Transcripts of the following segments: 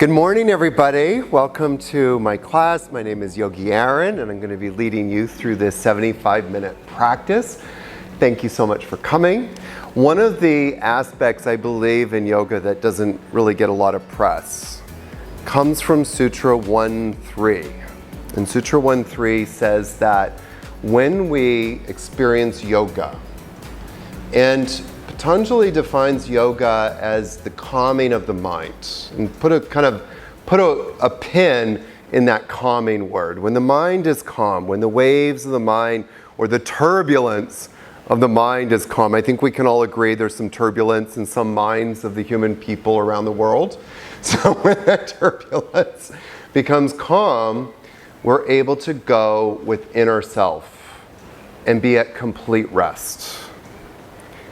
Good morning, everybody. Welcome to my class. My name is Yogi Aaron, and I'm going to be leading you through this 75-minute practice. Thank you so much for coming. One of the aspects I believe in yoga that doesn't really get a lot of press comes from Sutra 1.3. And Sutra 1.3 says that when we experience yoga, and Patanjali defines yoga as the calming of the mind, and put a pin in that calming word. When the mind is calm, when the waves of the mind or the turbulence of the mind is calm. I think we can all agree there's some turbulence in some minds of the human people around the world. So when that turbulence becomes calm, we're able to go within ourselves and be at complete rest.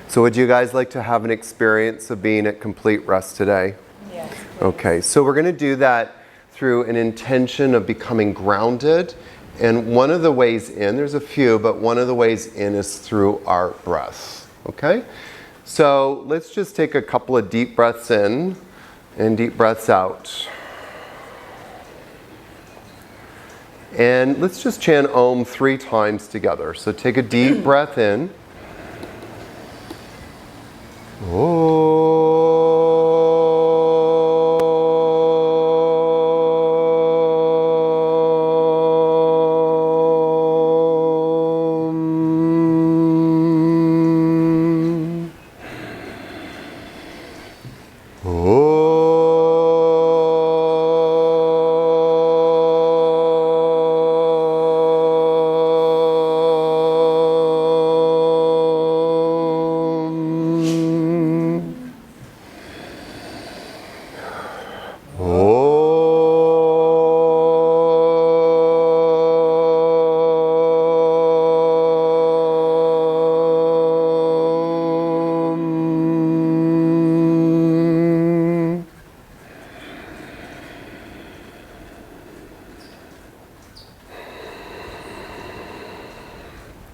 So would you guys like to have an experience of being at complete rest today? Yes. Okay, so we're going to do that through an intention of becoming grounded. And one of the ways in, there's a few, but one of the ways in is through our breath. Okay? So let's just take a couple of deep breaths in and deep breaths out. And let's just chant Om 3 times together. So take a deep breath in.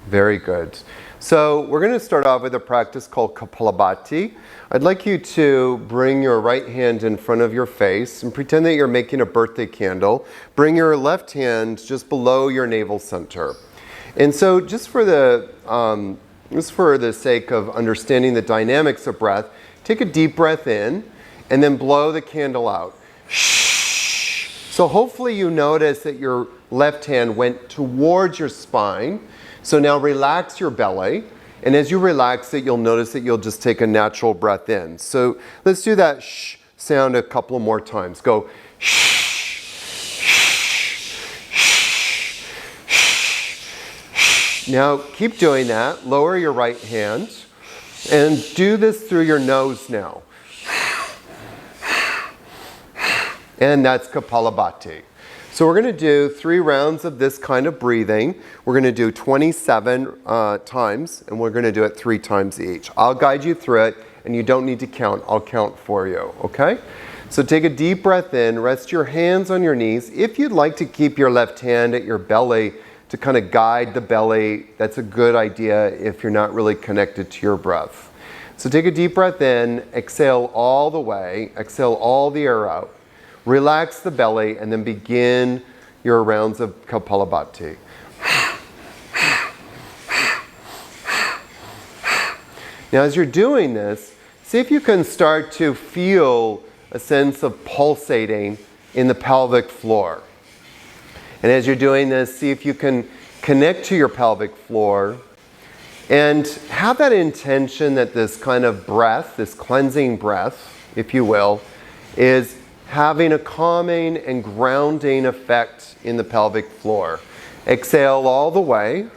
Very good. So we're going to start off with a practice called Kapalabhati. I'd like you to bring your right hand in front of your face and pretend that you're making a birthday candle. Bring your left hand just below your navel center. And so just for the sake of understanding the dynamics of breath, take a deep breath in and then blow the candle out. So hopefully you notice that your left hand went towards your spine. So now relax your belly, and as you relax it, you'll notice that you'll just take a natural breath in. So let's do that shh sound a couple more times. Go shh, shh, shh, shh. Now keep doing that. Lower your right hand, and do this through your nose now. And that's Kapalabhati. So we're going to do 3 rounds of this kind of breathing. We're going to do 27 times, and we're going to do it 3 times each. I'll guide you through it, and you don't need to count. I'll count for you, okay? So take a deep breath in. Rest your hands on your knees. If you'd like to keep your left hand at your belly to kind of guide the belly, that's a good idea if you're not really connected to your breath. So take a deep breath in. Exhale all the way. Exhale all the air out. Relax the belly and then begin your rounds of Kapalabhati. Now as you're doing this, see if you can start to feel a sense of pulsating in the pelvic floor. And as you're doing this, see if you can connect to your pelvic floor and have that intention that this kind of breath, this cleansing breath, if you will, is having a calming and grounding effect in the pelvic floor. Exhale all the way.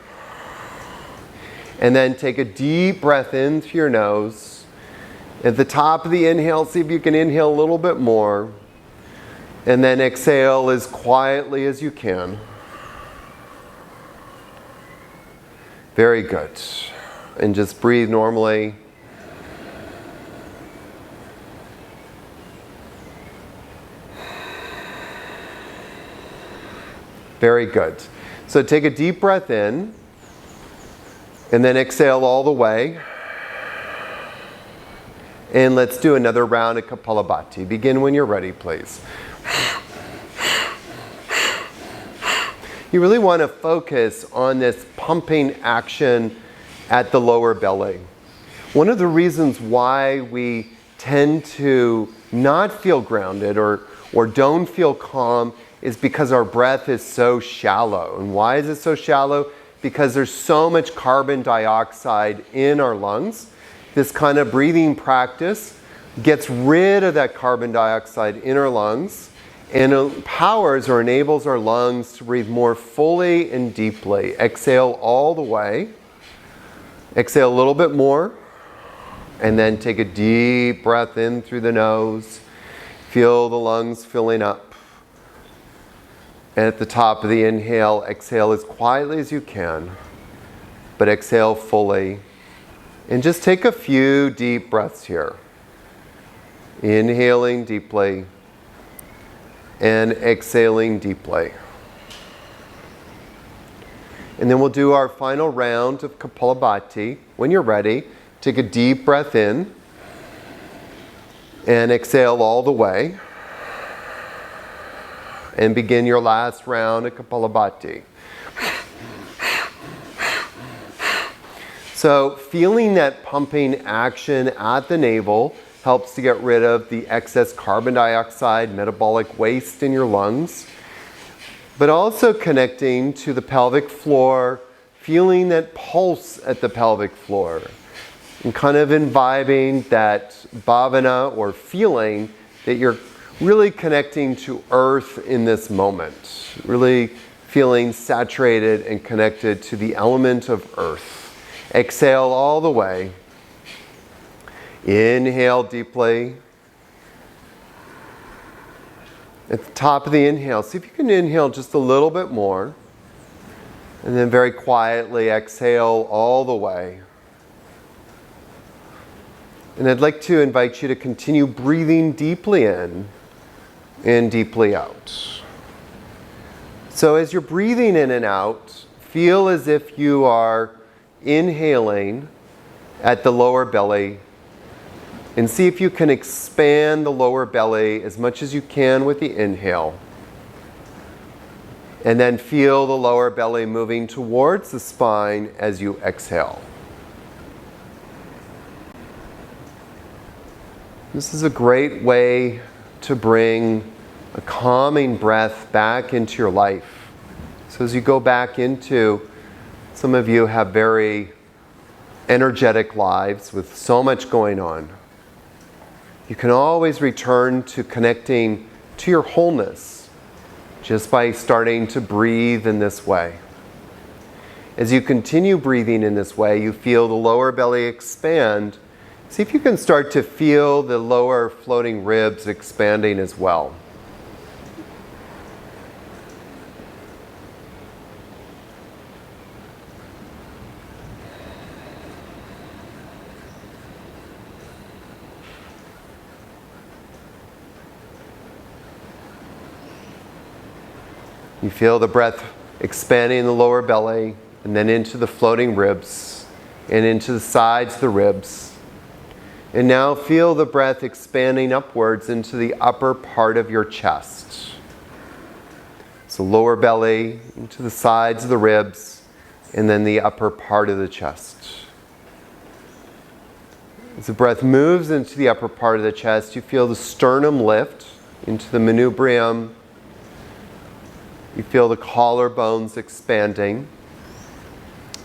And then take a deep breath in through your nose. At the top of the inhale, see if you can inhale a little bit more. And then exhale as quietly as you can. Very good. And just breathe normally. Very good. So take a deep breath in, and then exhale all the way. And let's do another round of Kapalabhati. Begin when you're ready, please. You really want to focus on this pumping action at the lower belly. One of the reasons why we tend to not feel grounded or don't feel calm is because our breath is so shallow. And why is it so shallow? Because there's so much carbon dioxide in our lungs. This kind of breathing practice gets rid of that carbon dioxide in our lungs and empowers or enables our lungs to breathe more fully and deeply. Exhale all the way. Exhale a little bit more. And then take a deep breath in through the nose. Feel the lungs filling up. And at the top of the inhale, exhale as quietly as you can. But exhale fully. And just take a few deep breaths here. Inhaling deeply. And exhaling deeply. And then we'll do our final round of Kapalabhati. When you're ready, take a deep breath in. And exhale all the way. And begin your last round of Kapalabhati. So feeling that pumping action at the navel helps to get rid of the excess carbon dioxide, metabolic waste in your lungs. But also connecting to the pelvic floor, feeling that pulse at the pelvic floor. And kind of imbibing that bhavana or feeling that you're really connecting to earth in this moment. Really feeling saturated and connected to the element of earth. Exhale all the way. Inhale deeply. At the top of the inhale, see if you can inhale just a little bit more. And then very quietly exhale all the way. And I'd like to invite you to continue breathing deeply in and deeply out. So as you're breathing in and out, feel as if you are inhaling at the lower belly and see if you can expand the lower belly as much as you can with the inhale. And then feel the lower belly moving towards the spine as you exhale. This is a great way to bring a calming breath back into your life. So as you go back into, some of you have very energetic lives with so much going on. You can always return to connecting to your wholeness just by starting to breathe in this way. As you continue breathing in this way, you feel the lower belly expand. See if you can start to feel the lower floating ribs expanding as well. You feel the breath expanding the lower belly and then into the floating ribs and into the sides of the ribs. And now feel the breath expanding upwards into the upper part of your chest. So lower belly into the sides of the ribs and then the upper part of the chest. As the breath moves into the upper part of the chest, you feel the sternum lift into the manubrium. You feel the collarbones expanding.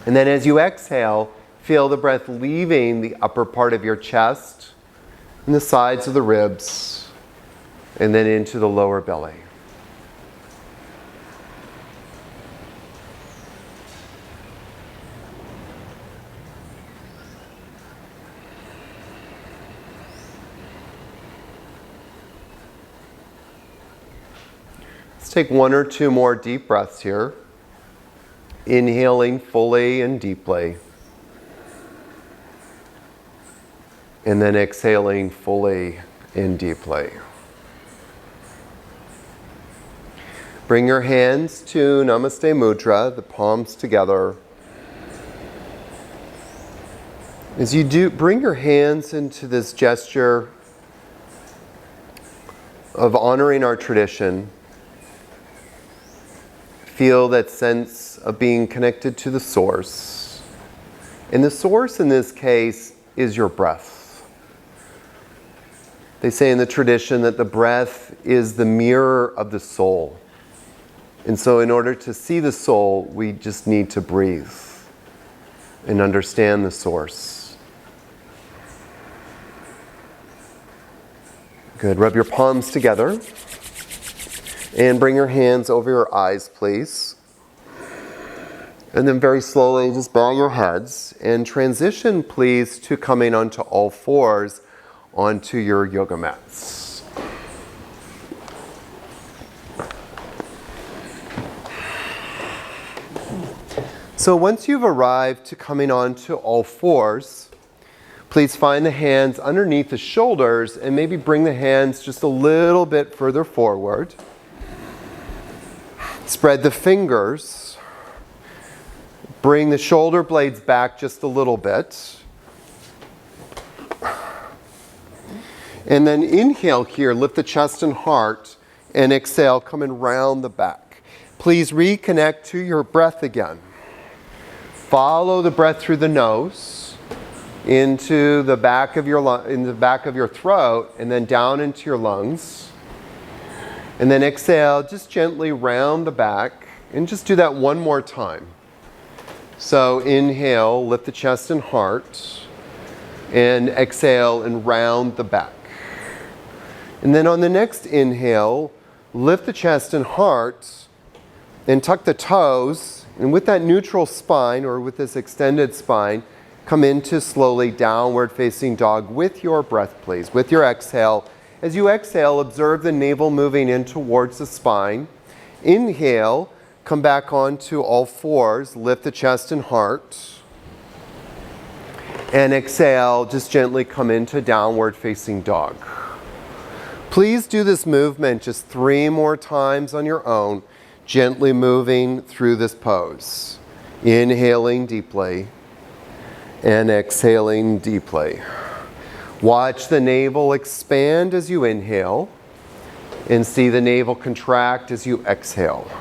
And then as you exhale, feel the breath leaving the upper part of your chest and the sides of the ribs and then into the lower belly. Take one or two more deep breaths here. Inhaling fully and deeply. And then exhaling fully and deeply. Bring your hands to Namaste Mudra, the palms together. As you do, bring your hands into this gesture of honoring our tradition. Feel that sense of being connected to the source. And the source in this case is your breath. They say in the tradition that the breath is the mirror of the soul. And so in order to see the soul, we just need to breathe and understand the source. Good. Rub your palms together and bring your hands over your eyes, please. And then very slowly just bow your heads and transition, please, to coming onto all fours onto your yoga mats. So once you've arrived to coming onto all fours, please find the hands underneath the shoulders and maybe bring the hands just a little bit further forward. Spread the fingers. Bring the shoulder blades back just a little bit. And then inhale here, lift the chest and heart, and exhale, coming round the back. Please reconnect to your breath again. Follow the breath through the nose into the back of your throat, and then down into your lungs. And then exhale, just gently round the back, and just do that one more time. So inhale, lift the chest and heart, and exhale and round the back. And then on the next inhale, lift the chest and heart, and tuck the toes, and with that neutral spine, or with this extended spine, come into slowly downward facing dog with your breath, please, with your exhale. As you exhale, observe the navel moving in towards the spine. Inhale, come back onto all fours, lift the chest and heart. And exhale, just gently come into downward facing dog. Please do this movement just 3 more times on your own, gently moving through this pose. Inhaling deeply. And exhaling deeply. Watch the navel expand as you inhale, and see the navel contract as you exhale.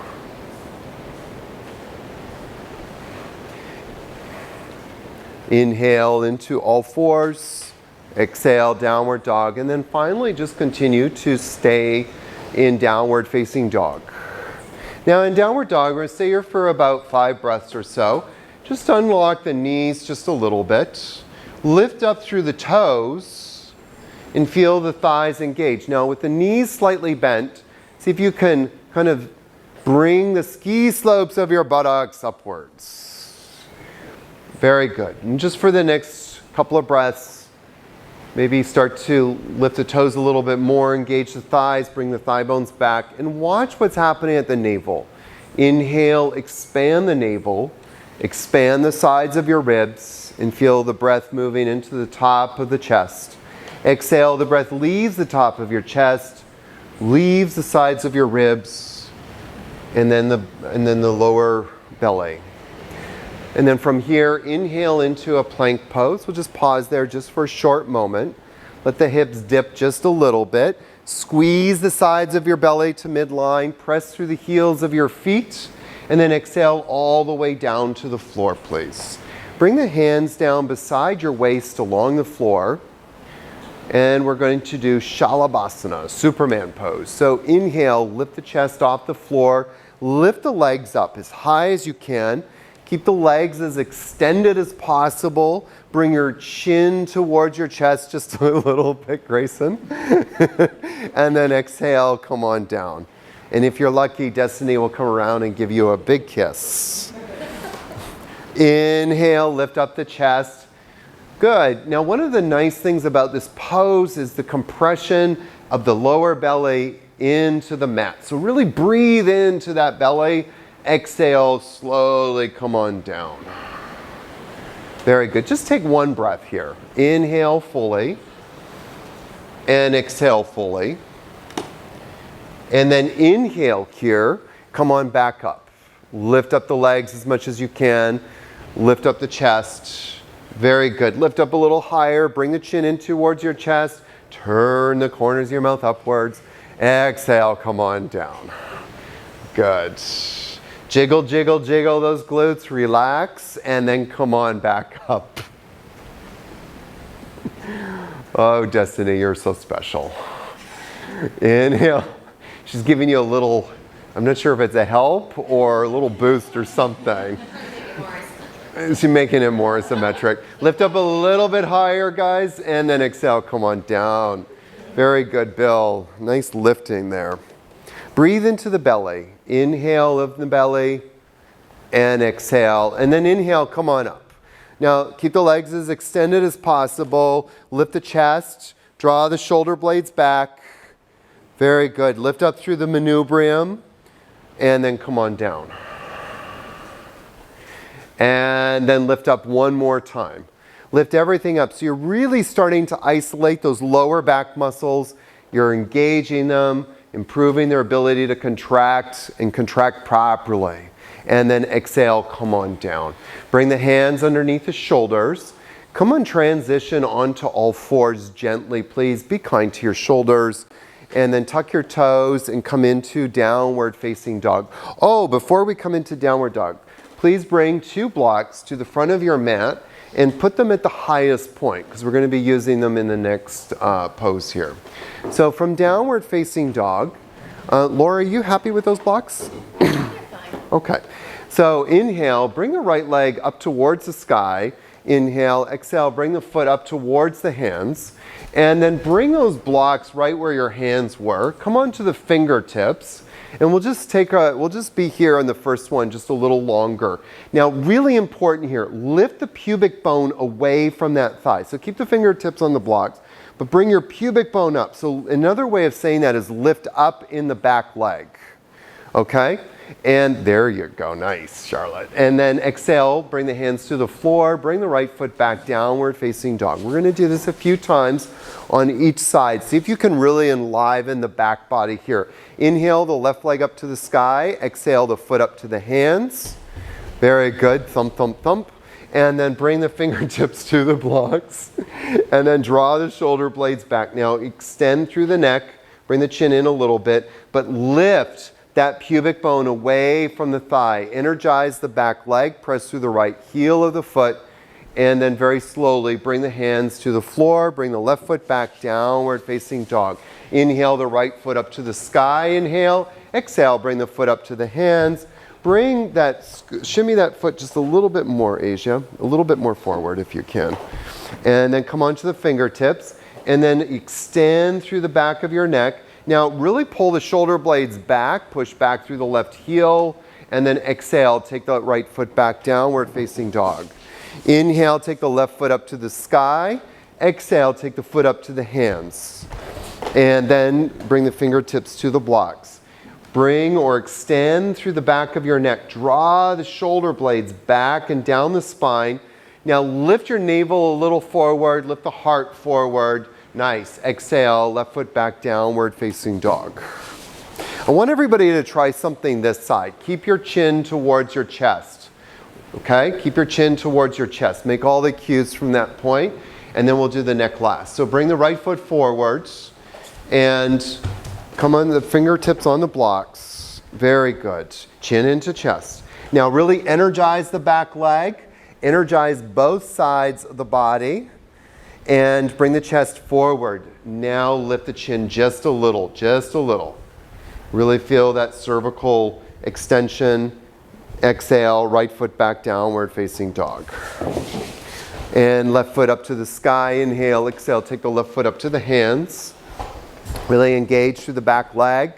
Inhale into all fours, exhale, downward dog, and then finally just continue to stay in downward facing dog. Now in downward dog, we're going to stay here for about 5 breaths or so. Just unlock the knees just a little bit. Lift up through the toes and feel the thighs engaged. Now with the knees slightly bent, see if you can kind of bring the ski slopes of your buttocks upwards. Very good. And just for the next couple of breaths, maybe start to lift the toes a little bit more, engage the thighs, bring the thigh bones back, and watch what's happening at the navel. Inhale, expand the navel. Expand the sides of your ribs and feel the breath moving into the top of the chest. Exhale, the breath leaves the top of your chest, leaves the sides of your ribs, and then the lower belly. And then from here, inhale into a plank pose. We'll just pause there just for a short moment. Let the hips dip just a little bit. Squeeze the sides of your belly to midline. Press through the heels of your feet. And then exhale all the way down to the floor, please. Bring the hands down beside your waist along the floor. And we're going to do Shalabhasana, Superman pose. So inhale, lift the chest off the floor. Lift the legs up as high as you can. Keep the legs as extended as possible. Bring your chin towards your chest just a little bit, Grayson. And then exhale, come on down. And if you're lucky, Destiny will come around and give you a big kiss. Inhale, lift up the chest. Good. Now, one of the nice things about this pose is the compression of the lower belly into the mat. So really breathe into that belly. Exhale, slowly come on down. Very good. Just take one breath here. Inhale fully. And exhale fully. And then inhale here, come on back up. Lift up the legs as much as you can. Lift up the chest. Very good. Lift up a little higher. Bring the chin in towards your chest. Turn the corners of your mouth upwards. Exhale, come on down. Good. Jiggle, jiggle, jiggle those glutes. Relax, and then come on back up. Oh, Destiny, you're so special. Inhale. She's giving you a little, I'm not sure if it's a help or a little boost or something. She's making it more symmetric. Lift up a little bit higher, guys, and then exhale, come on down. Very good, Bill. Nice lifting there. Breathe into the belly. Inhale, lift the belly, and exhale. And then inhale, come on up. Now, keep the legs as extended as possible. Lift the chest. Draw the shoulder blades back. Very good. Lift up through the manubrium, and then come on down. And then lift up one more time. Lift everything up. So you're really starting to isolate those lower back muscles. You're engaging them, improving their ability to contract and contract properly. And then exhale, come on down. Bring the hands underneath the shoulders. Come on, transition onto all fours gently, please. Be kind to your shoulders. And then tuck your toes and come into downward facing dog. Oh, before we come into downward dog, please bring 2 blocks to the front of your mat and put them at the highest point because we're going to be using them in the next pose here. So from downward facing dog, Laura, are you happy with those blocks? Okay. So inhale, bring the right leg up towards the sky. Inhale, exhale, bring the foot up towards the hands. And then bring those blocks right where your hands were. Come on to the fingertips. And we'll just be here on the first one just a little longer. Now, really important here, lift the pubic bone away from that thigh. So keep the fingertips on the blocks, but bring your pubic bone up. So another way of saying that is lift up in the back leg. Okay? And there you go. Nice, Charlotte. And then exhale, bring the hands to the floor, bring the right foot back, downward facing dog. We're going to do this a few times on each side. See if you can really enliven the back body here. Inhale, the left leg up to the sky. Exhale, the foot up to the hands. Very good. Thump, thump, thump. And then bring the fingertips to the blocks. And then draw the shoulder blades back. Now extend through the neck. Bring the chin in a little bit. But lift that pubic bone away from the thigh. Energize the back leg. Press through the right heel of the foot. And then very slowly bring the hands to the floor. Bring the left foot back, downward facing dog. Inhale the right foot up to the sky. Inhale. Exhale, bring the foot up to the hands. Bring that, shimmy that foot just a little bit more, Asia. A little bit more forward if you can. And then come onto the fingertips. And then extend through the back of your neck. Now really pull the shoulder blades back. Push back through the left heel. And then exhale, take the right foot back, downward facing dog. Inhale, take the left foot up to the sky. Exhale, take the foot up to the hands. And then bring the fingertips to the blocks. Bring or extend through the back of your neck. Draw the shoulder blades back and down the spine. Now lift your navel a little forward. Lift the heart forward. Nice. Exhale, left foot back, downward facing dog. I want everybody to try something this side. Keep your chin towards your chest. Okay? Keep your chin towards your chest. Make all the cues from that point. And then we'll do the neck last. So bring the right foot forwards. And come on the fingertips on the blocks. Very good. Chin into chest. Now really energize the back leg. Energize both sides of the body. And bring the chest forward. Now lift the chin just a little, just a little. Really feel that cervical extension. Exhale, right foot back, downward facing dog. And left foot up to the sky. Inhale, exhale, take the left foot up to the hands. Really engage through the back leg.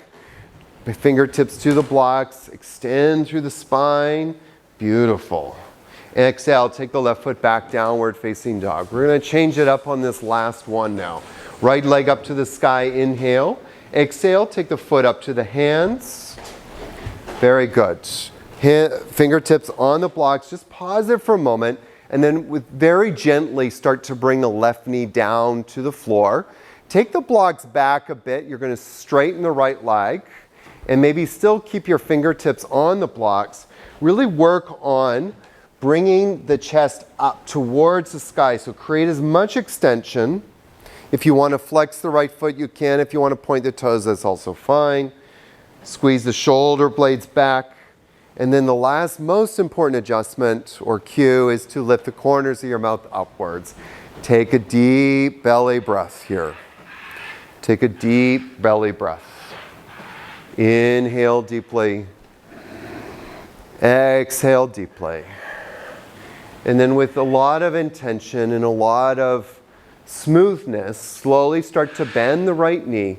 Fingertips to the blocks. Extend through the spine. Beautiful. Exhale, take the left foot back, downward facing dog. We're going to change it up on this last one now. Right leg up to the sky, inhale. Exhale, take the foot up to the hands. Very good. Fingertips on the blocks. Just pause it for a moment. And then very gently start to bring the left knee down to the floor. Take the blocks back a bit. You're going to straighten the right leg. And maybe still keep your fingertips on the blocks. Really work on bringing the chest up towards the sky. So create as much extension. If you want to flex the right foot, you can. If you want to point the toes, that's also fine. Squeeze the shoulder blades back. And then the last most important adjustment or cue is to lift the corners of your mouth upwards. Take a deep belly breath here. Take a deep belly breath. Inhale deeply. Exhale deeply. And then with a lot of intention and a lot of smoothness, slowly start to bend the right knee.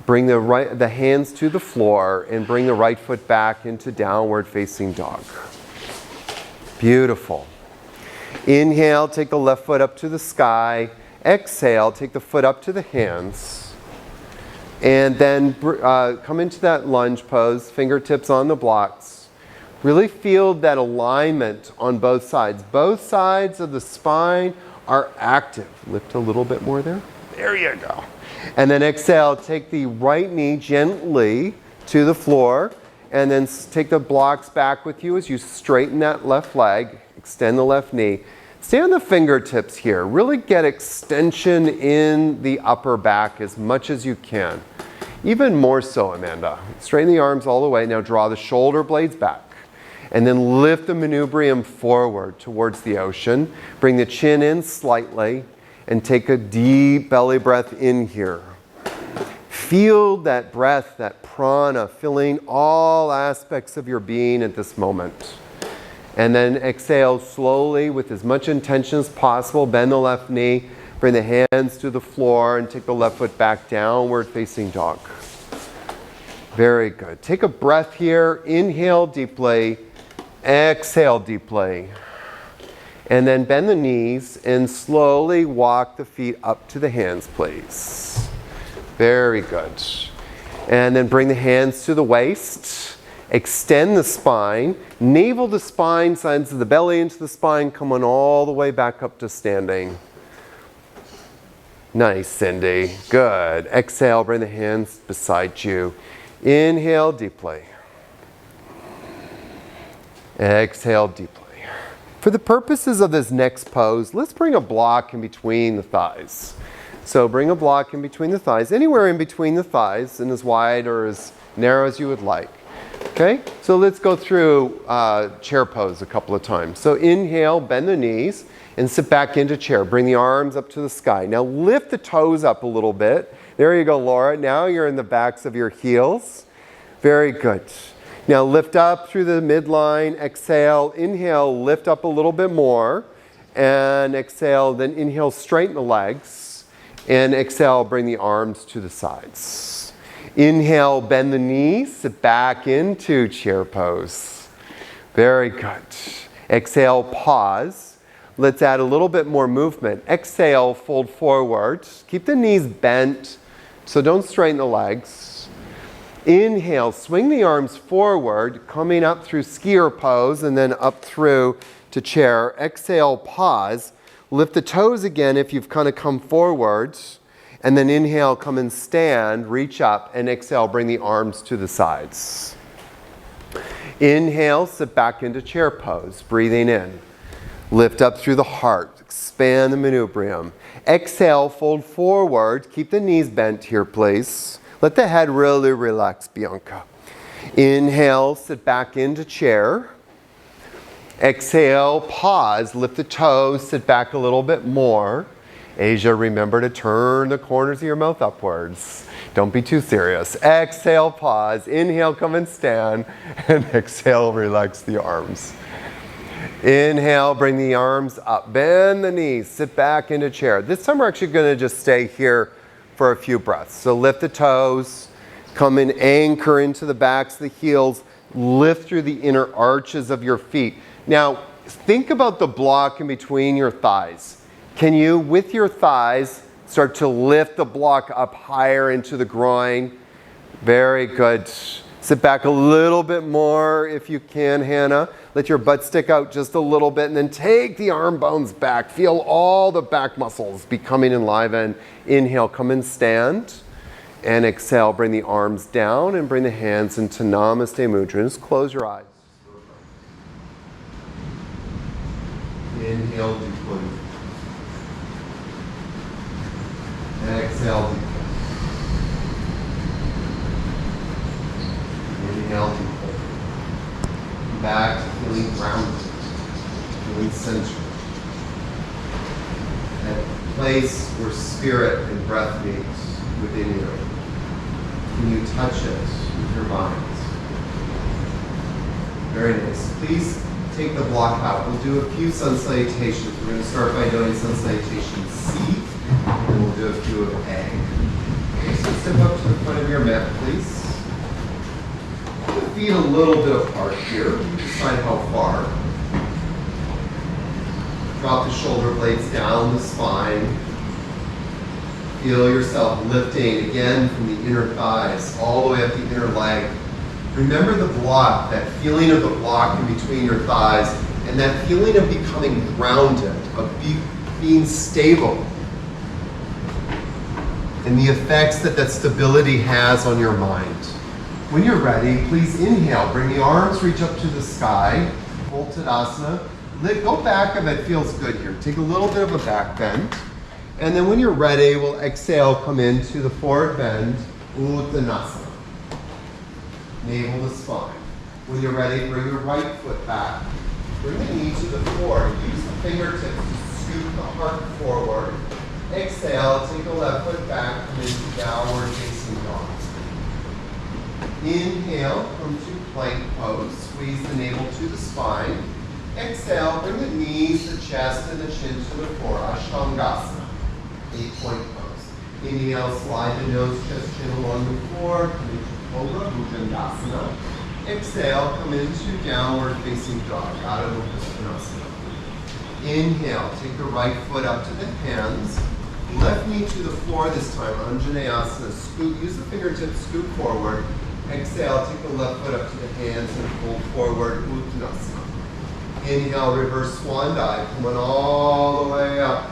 Bring the hands to the floor and bring the right foot back into downward facing dog. Beautiful. Inhale, take the left foot up to the sky. Exhale, take the foot up to the hands. And then come into that lunge pose, fingertips on the blocks. Really feel that alignment on both sides. Both sides of the spine are active. Lift a little bit more there. There you go. And then exhale, take the right knee gently to the floor and then take the blocks back with you as you straighten that left leg, extend the left knee. Stay on the fingertips here. Really get extension in the upper back as much as you can. Even more so, Amanda. Straighten the arms all the way. Now draw the shoulder blades back. And then lift the manubrium forward towards the ocean. Bring the chin in slightly. And take a deep belly breath in here. Feel that breath, that prana, filling all aspects of your being at this moment. And then exhale slowly with as much intention as possible. Bend the left knee, bring the hands to the floor, and take the left foot back, downward facing dog. Very good. Take a breath here. Inhale deeply. Exhale deeply. And then bend the knees and slowly walk the feet up to the hands, please. Very good. And then bring the hands to the waist. Extend the spine. Navel to spine, sides of the belly into the spine, coming all the way back up to standing. Nice, Cindy. Good. Exhale, bring the hands beside you. Inhale deeply. Exhale deeply. For the purposes of this next pose, let's bring a block in between the thighs. So bring a block in between the thighs, anywhere in between the thighs, and as wide or as narrow as you would like. Okay, so let's go through chair pose a couple of times. So inhale, bend the knees, and sit back into chair. Bring the arms up to the sky. Now lift the toes up a little bit. There you go, Laura. Now you're in the backs of your heels. Very good. Now lift up through the midline, exhale, inhale, lift up a little bit more, and exhale, then inhale, straighten the legs, and exhale, bring the arms to the sides. Inhale, bend the knees, sit back into chair pose. Very good. Exhale, pause. Let's add a little bit more movement. Exhale, fold forward. Keep the knees bent, so don't straighten the legs. Inhale, swing the arms forward, coming up through skier pose and then up through to chair. Exhale, pause. Lift the toes again if you've kind of come forward. And then inhale, come and stand, reach up, and exhale, bring the arms to the sides. Inhale, sit back into chair pose, breathing in. Lift up through the heart, expand the manubrium. Exhale, fold forward, keep the knees bent here, please. Let the head really relax, Bianca. Inhale, sit back into chair. Exhale, pause, lift the toes, sit back a little bit more. Asia, remember to turn the corners of your mouth upwards. Don't be too serious. Exhale, pause. Inhale, come and stand. And exhale, relax the arms. Inhale, bring the arms up. Bend the knees, sit back into chair. This time we're actually going to just stay here for a few breaths. So lift the toes, come and anchor into the backs of the heels, lift through the inner arches of your feet. Now, think about the block in between your thighs. Can you, with your thighs, start to lift the block up higher into the groin? Very good. Sit back a little bit more if you can, Hannah. Let your butt stick out just a little bit and then take the arm bones back. Feel all the back muscles becoming enlivened. Inhale, come and stand. And exhale, bring the arms down and bring the hands into Namaste Mudra. Just close your eyes. Inhale deeply. Exhale deeply. Inhale deeply. Back to feeling grounded, feeling centered. That place where spirit and breath meet within you. Can you touch it with your mind? Very nice. Please take the block out. We'll do a few sun salutations. We're going to start by doing sun salutation C, and then we'll do a few of A. Okay, so step up to the front of your mat, please. Put the feet a little bit apart here. You decide how far. Drop the shoulder blades down the spine. Feel yourself lifting again from the inner thighs all the way up the inner leg. Remember the block, that feeling of the block in between your thighs, and that feeling of becoming grounded, of being stable, and the effects that that stability has on your mind. When you're ready, please inhale. Bring the arms, reach up to the sky. Uttanasana. Go back if it feels good here. Take a little bit of a back bend. And then when you're ready, we'll exhale, come into the forward bend, Uttanasana. Navel to spine. When you're ready, bring your right foot back. Bring the knee to the floor. Use the fingertips to scoop the heart forward. Exhale, take the left foot back, come into downward facing dog. Inhale, come to plank pose. Squeeze the navel to the spine. Exhale, bring the knees, the chest, and the chin to the floor. Ashtangasana. 8-point pose. Inhale, slide the nose, chest, chin along the floor. Come into Cobra, Bhujangasana. Exhale, come into downward facing dog. Adho Mukha Svanasana. Inhale, take the right foot up to the hands. Left knee to the floor this time. Anjaneyasana. Scoot, use the fingertips, scoot forward. Exhale, take the left foot up to the hands and fold forward. Uttanasana. Inhale, reverse swan dive. Coming all the way up.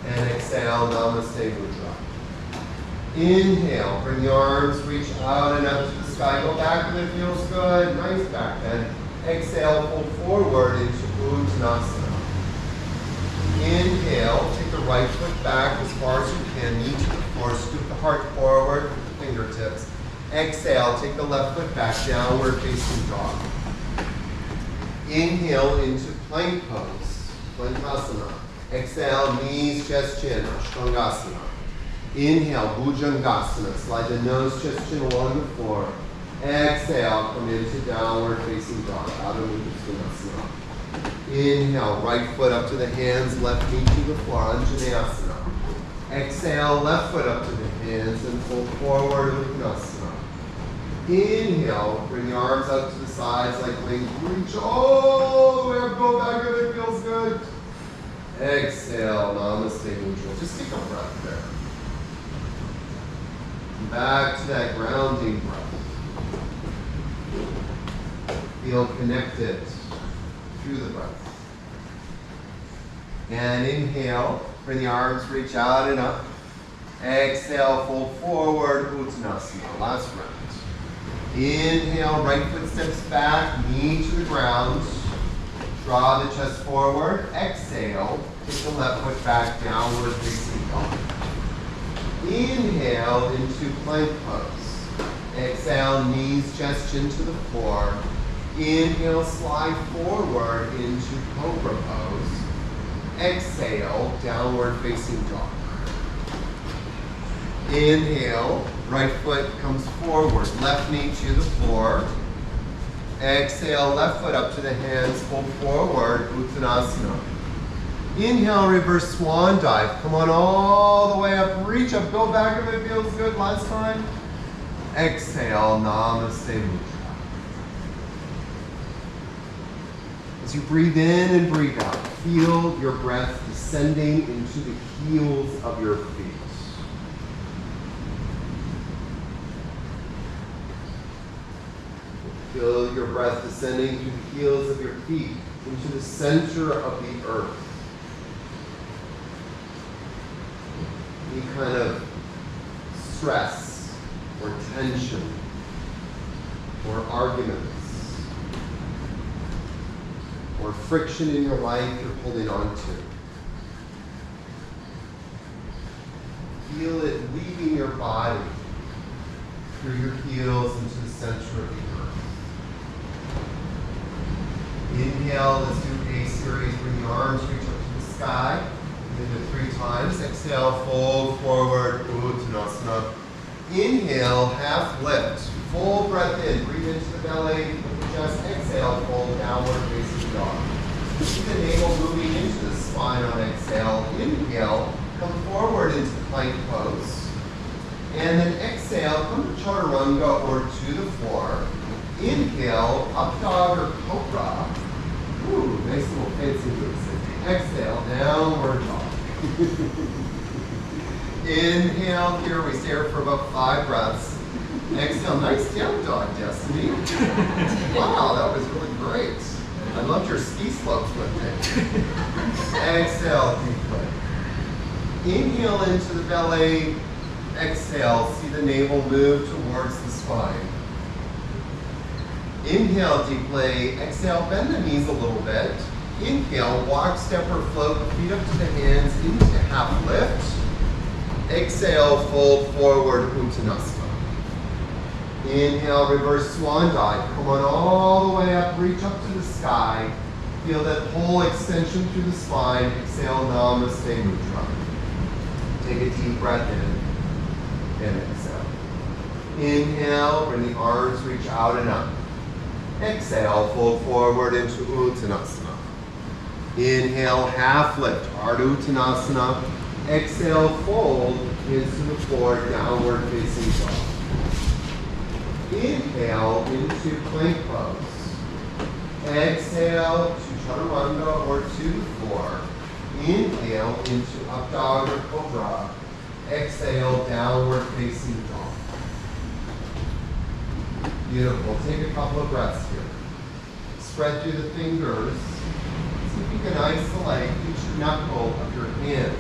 And exhale, Namaste Mudra. Inhale, bring the arms, reach out and up to the sky. Go back if it feels good. Nice back bend. Exhale, fold forward into Uttanasana. Inhale, take the right foot back as far as you can. Knee to the floor. Scoop the heart forward with the fingertips. Exhale, take the left foot back, downward facing dog. Inhale into plank pose, Plantasana. Exhale, knees, chest, chin, Ashtangasana. Inhale, Bhujangasana. Slide the nose, chest, chin along the floor. Exhale, come into downward facing dog. Adho Mukha Svanasana. Inhale, right foot up to the hands, left knee to the floor. Anjaneyasana. Exhale, left foot up to the hands and fold forward, Uttanasana. Inhale, bring the arms out to the sides like wings. Reach all the way up, go back if it feels good. Exhale, Namaste Mudra. Just take a breath there. Back to that grounding breath. Feel connected through the breath. And inhale, bring the arms, reach out and up. Exhale, fold forward, Uttanasana. Last round. Inhale, right foot steps back, knee to the ground. Draw the chest forward. Exhale, take the left foot back, downward facing dog. Inhale into plank pose. Exhale, knees, chest, chin to the floor. Inhale, slide forward into cobra pose. Exhale, downward facing dog. Inhale, right foot comes forward, left knee to the floor. Exhale, left foot up to the hands, fold forward, Uttanasana. Inhale, reverse swan dive. Come on all the way up, reach up, go back if it feels good. Last time. Exhale, Namaste Mudra. As you breathe in and breathe out, feel your breath descending into the heels of your feet. Feel your breath descending through the heels of your feet into the center of the earth. Any kind of stress or tension or arguments or friction in your life you're holding on to. Feel it leaving your body through your heels into the center of the earth. Inhale, let's do a series. Bring the arms, reach up to the sky. Do it 3 times. Exhale, fold forward, Uttanasana. Inhale, half lift. Full breath in. Breathe into the belly. With the chest. Exhale, fold downward facing dog. Keep the navel moving into the spine on exhale. Inhale, come forward into plank pose. And then exhale, come to chaturanga or to the floor. Inhale, up dog or cobra. Ooh, nice little fancy moves. Exhale, downward dog. Inhale here, we stay here for about 5 breaths. Exhale, nice down dog, Destiny. Wow, that was really great. I loved your ski slopes with me. Exhale, deeply. Inhale into the belly. Exhale, see the navel move towards the spine. Inhale deeply. Exhale, bend the knees a little bit. Inhale, walk, step, or float, feet up to the hands into half lift. Exhale, fold forward, Uttanasana. Inhale, reverse swan dive. Come on all the way up, reach up to the sky. Feel that whole extension through the spine. Exhale, Namaste Mudra. Take a deep breath in and exhale. Inhale, bring the arms, reach out and up. Exhale, fold forward into Uttanasana. Inhale, half lift, Ardha Uttanasana. Exhale, fold into the floor, downward facing dog. Inhale into plank pose. Exhale to chaturanga or to the floor. Inhale into up dog or cobra. Exhale, downward facing dog. Beautiful. Take a couple of breaths here. Spread through the fingers. See if you can isolate each knuckle of your hand.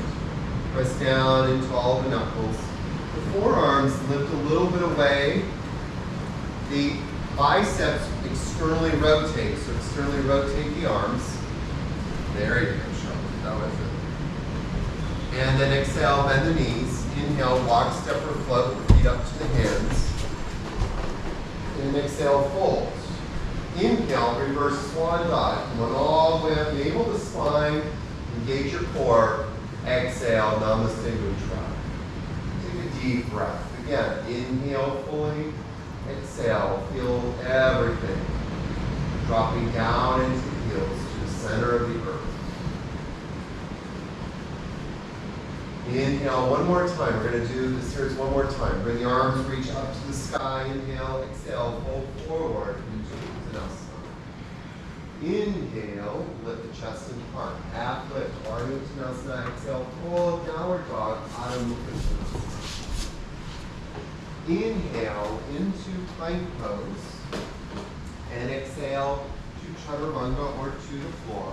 Press down into all the knuckles. The forearms lift a little bit away. The biceps externally rotate. So externally rotate the arms. There you go, Charlotte. That was it. And then exhale, bend the knees. Inhale, walk, step, or float. Feet up to the hands. And exhale, fold. Inhale, reverse swan dive. Come on all the way up, navel to spine. Engage your core. Exhale, Namaste Mudra. Take a deep breath. Again, inhale fully. Exhale, feel everything. Dropping down into the heels to the center of the earth. Inhale one more time. We're going to do this series one more time. Bring the arms, reach up to the sky. Inhale, exhale, fold forward into Uttanasana. Inhale, lift the chest and heart. Half lift, Ardha Uttanasana. Exhale, fold, downward dog, Adho Mukha Svanasana. Inhale into plank pose. And exhale to chaturanga or to the floor.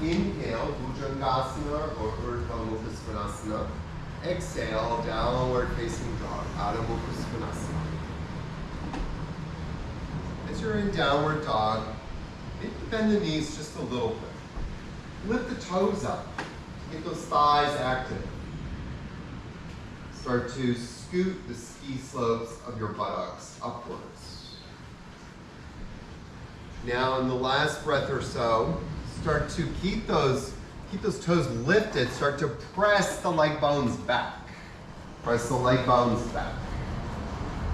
Inhale, Bhujangasana or Urdhva Mukha Svanasana. Exhale, downward facing dog, Adho Mukha Svanasana. As you're in downward dog, maybe bend the knees just a little bit. Lift the toes up. Get those thighs active. Start to scoot the ski slopes of your buttocks upwards. Now in the last breath or so, start to keep those toes lifted. Start to press the leg bones back. Press the leg bones back.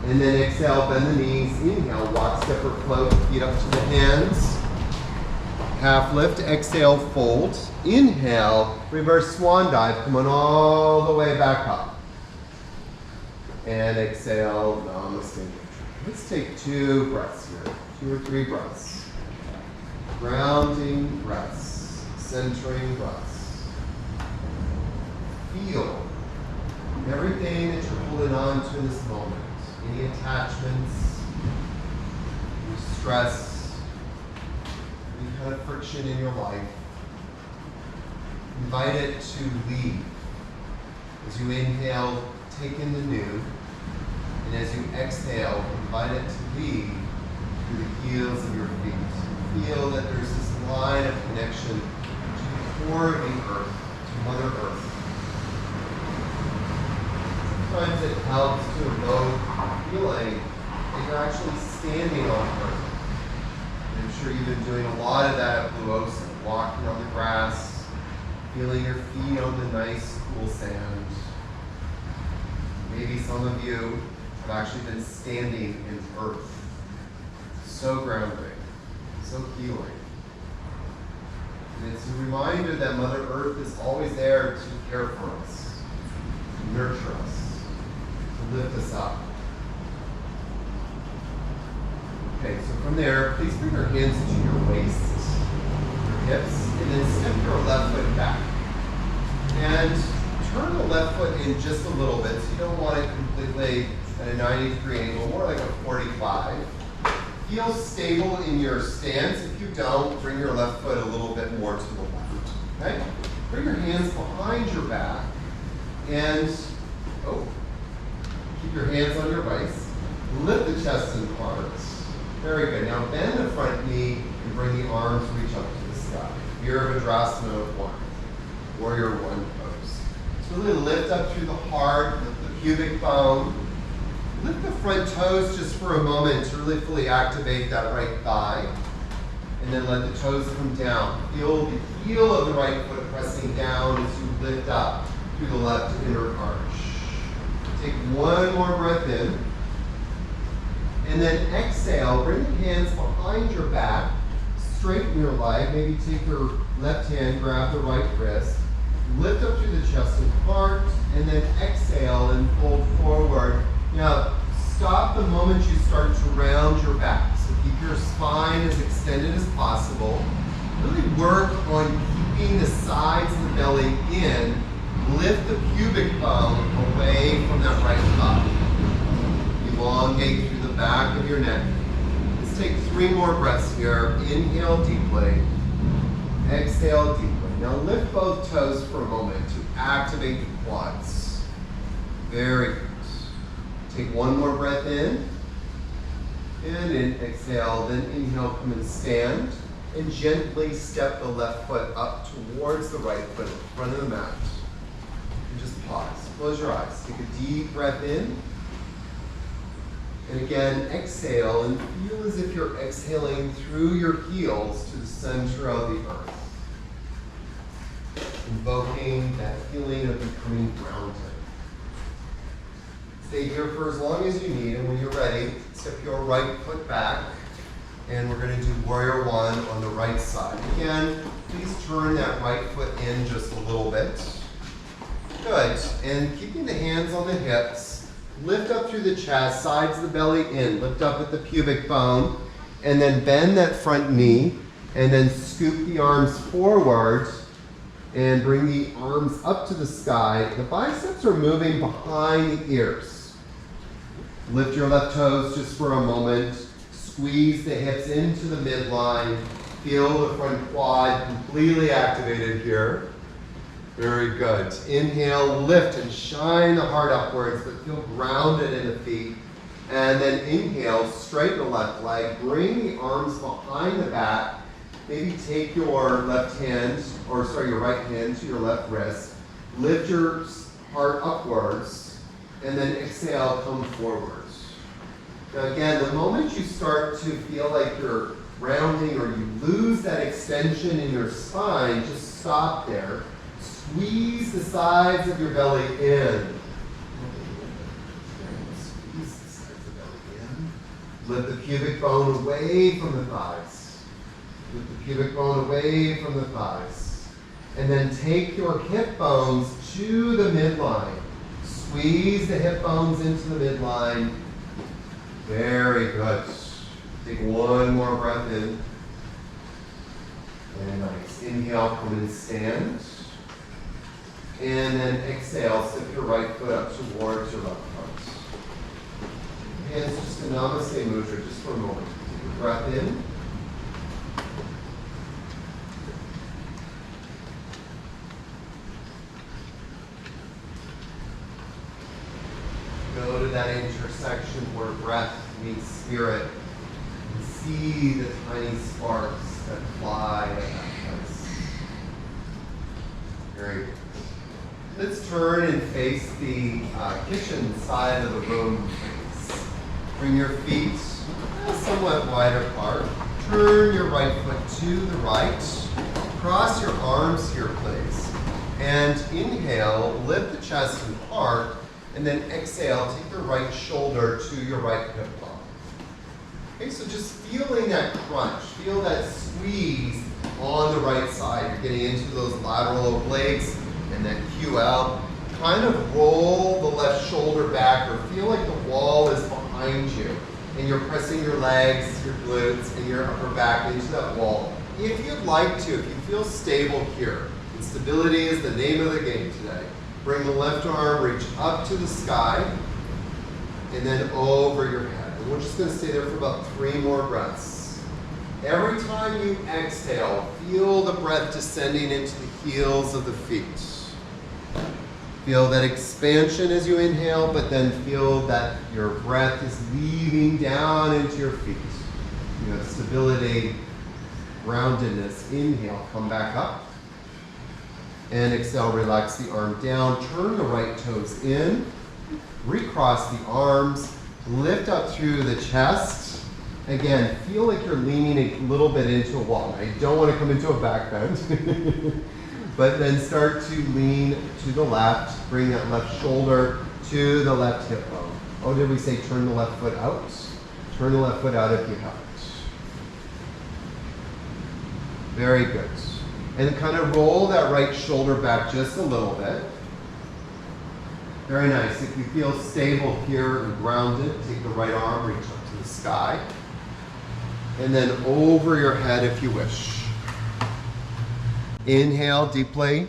And then exhale, bend the knees. Inhale, walk, step, or float. Feet up to the hands. Half lift. Exhale, fold. Inhale, reverse swan dive. Come on all the way back up. And exhale, Namaste. Let's take 2 breaths here. 2 or 3 breaths. Grounding breaths. Centering breaths. Feel everything that you're holding on to in this moment. Any attachments, any stress, any kind of friction in your life. Invite it to leave. As you inhale, take in the new. And as you exhale, invite it to leave through the heels of your feet. Feel that there's this line of connection to the core of the earth, to Mother Earth. Sometimes it helps to evoke a feeling that you're actually standing on Earth. And I'm sure you've been doing a lot of that at Blue Oaks, walking on the grass, feeling your feet on the nice, cool sand. Maybe some of you have actually been standing in Earth. So grounding, so healing. And it's a reminder that Mother Earth is always there to care for us, to nurture us, to lift us up. Okay, so from there, please bring your hands to your waist, your hips, and then step your left foot back. And turn the left foot in just a little bit, so you don't want it completely at a 90-degree angle, more like a 45. Feel stable in your stance. If you don't, bring your left foot a little bit more to the left. Okay? Bring your hands behind your back and keep your hands on your waist. Lift the chest and arms. Very good. Now bend the front knee and bring the arms reach up to the sky. Virabhadrasana 1. Warrior 1 pose. So really lift up through the heart, lift the pubic bone. Lift the front toes just for a moment to really fully activate that right thigh. And then let the toes come down. Feel the heel of the right foot pressing down as you lift up through the left inner arch. Take one more breath in. And then exhale, bring your hands behind your back, straighten your leg, maybe take your left hand, grab the right wrist, lift up through the chest and heart, and then exhale and fold forward. Now, stop the moment you start to round your back. So keep your spine as extended as possible. Really work on keeping the sides of the belly in. Lift the pubic bone away from that right thigh. Elongate through the back of your neck. Let's take 3 more breaths here. Inhale deeply. Exhale deeply. Now lift both toes for a moment to activate the quads. Very good. Take one more breath in. And in, exhale. Then inhale, come and stand. And gently step the left foot up towards the right foot in front of the mat. And just pause. Close your eyes. Take a deep breath in. And again, exhale and feel as if you're exhaling through your heels to the center of the earth. Invoking that feeling of becoming grounded. Stay here for as long as you need, and when you're ready, step your right foot back, and we're going to do Warrior 1 on the right side. Again, please turn that right foot in just a little bit. Good, and keeping the hands on the hips, lift up through the chest, sides of the belly in, lift up at the pubic bone, and then bend that front knee, and then scoop the arms forward, and bring the arms up to the sky. The biceps are moving behind the ears. Lift your left toes just for a moment. Squeeze the hips into the midline. Feel the front quad completely activated here. Very good. Inhale, lift and shine the heart upwards, but feel grounded in the feet. And then inhale, straighten the left leg. Bring the arms behind the back. Maybe take your left hand, your right hand to your left wrist. Lift your heart upwards, and then exhale, come forwards. Now again, the moment you start to feel like you're rounding or you lose that extension in your spine, just stop there. Squeeze the sides of your belly in. Squeeze the sides of the belly in. Lift the pubic bone away from the thighs. Lift the pubic bone away from the thighs. And then take your hip bones to the midline. Squeeze the hip bones into the midline. Very good. Take one more breath in. Very nice. Inhale, come and stand. And then exhale, step your right foot up towards your left foot. Hands just a namaste mudra, just for a moment. Take a breath in. Go to that intersection where breath meets spirit. And see the tiny sparks that fly at that place. Very good. Let's turn and face the kitchen side of the room, please. Bring your feet somewhat wide apart. Turn your right foot to the right. Cross your arms here, please. And inhale, lift the chest and heart, and then exhale, take your right shoulder to your right hip bone. Okay, so just feeling that crunch, feel that squeeze on the right side. You're getting into those lateral obliques and then QL. Kind of roll the left shoulder back or feel like the wall is behind you and you're pressing your legs, your glutes, and your upper back into that wall. If you'd like to, if you feel stable here, and stability is the name of the game today, bring the left arm, reach up to the sky, and then over your head. And we're just going to stay there for about 3 more breaths. Every time you exhale, feel the breath descending into the heels of the feet. Feel that expansion as you inhale, but then feel that your breath is leaving down into your feet. You have stability, groundedness. Inhale, come back up. And exhale, relax the arm down. Turn the right toes in. Recross the arms. Lift up through the chest. Again, feel like you're leaning a little bit into a wall. I don't want to come into a back bend. But then start to lean to the left. Bring that left shoulder to the left hip bone. Oh, did we say turn the left foot out? Turn the left foot out if you haven't. Very good. And kind of roll that right shoulder back just a little bit. Very nice. If you feel stable here and grounded, take the right arm, reach up to the sky. And then over your head if you wish. Inhale deeply.